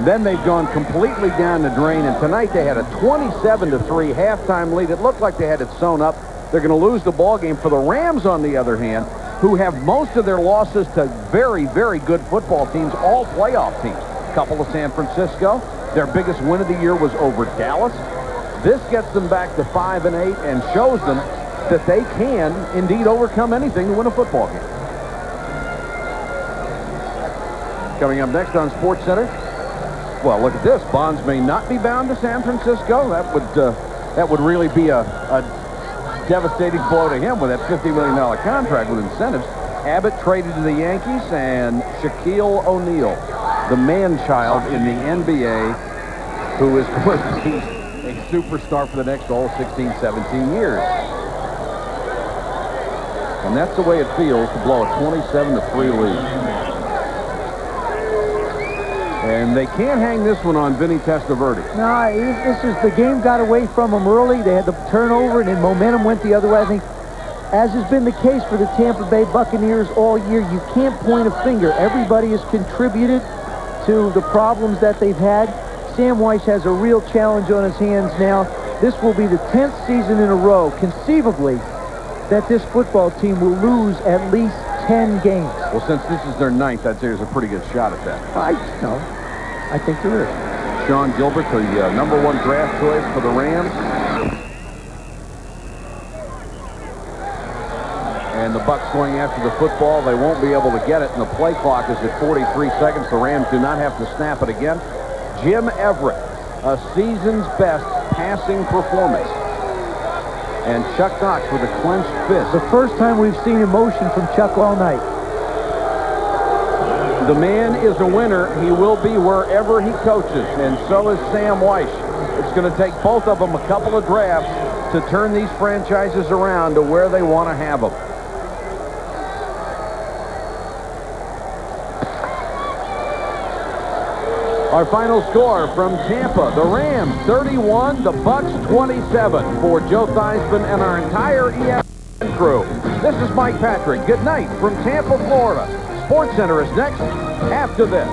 Then they've gone completely down the drain, and tonight they had a 27-3 halftime lead. It looked like they had it sewn up. They're going to lose the ball game. For the Rams, on the other hand, who have most of their losses to very, very good football teams, all playoff teams. A couple to San Francisco. Their biggest win of the year was over Dallas. This gets them back to 5-8 and shows them that they can indeed overcome anything to win a football game. Coming up next on SportsCenter. Well, look at this. Bonds may not be bound to San Francisco. That would really be a devastating blow to him with that $50 million contract with incentives. Abbott traded to the Yankees, and Shaquille O'Neal, the man-child in the NBA, who is going to be a superstar for the next 16, 17 years. And that's the way it feels to blow a 27-3 lead. And they can't hang this one on Vinny Testaverde. No, this is the game got away from them early. They had the turnover, and then momentum went the other way. I think, as has been the case for the Tampa Bay Buccaneers all year, you can't point a finger. Everybody has contributed to the problems that they've had. Sam Weiss has a real challenge on his hands now. This will be the 10th season in a row, conceivably, that this football team will lose at least 10 games. Well, since this is their 9th, I'd say there's a pretty good shot at that. I think there is. Sean Gilbert, the #1 draft choice for the Rams. And the Bucs going after the football. They won't be able to get it, and the play clock is at 43 seconds. The Rams do not have to snap it again. Jim Everett, a season's best passing performance. And Chuck Knox with a clenched fist. The first time we've seen emotion from Chuck all night. The man is a winner. He will be wherever he coaches, and so is Sam Weiss. It's going to take both of them a couple of drafts to turn these franchises around to where they want to have them. Our final score from Tampa, the Rams 31, the Bucs 27. For Joe Theismann and our entire ESPN crew, this is Mike Patrick. Good night from Tampa, Florida. SportsCenter is next after this.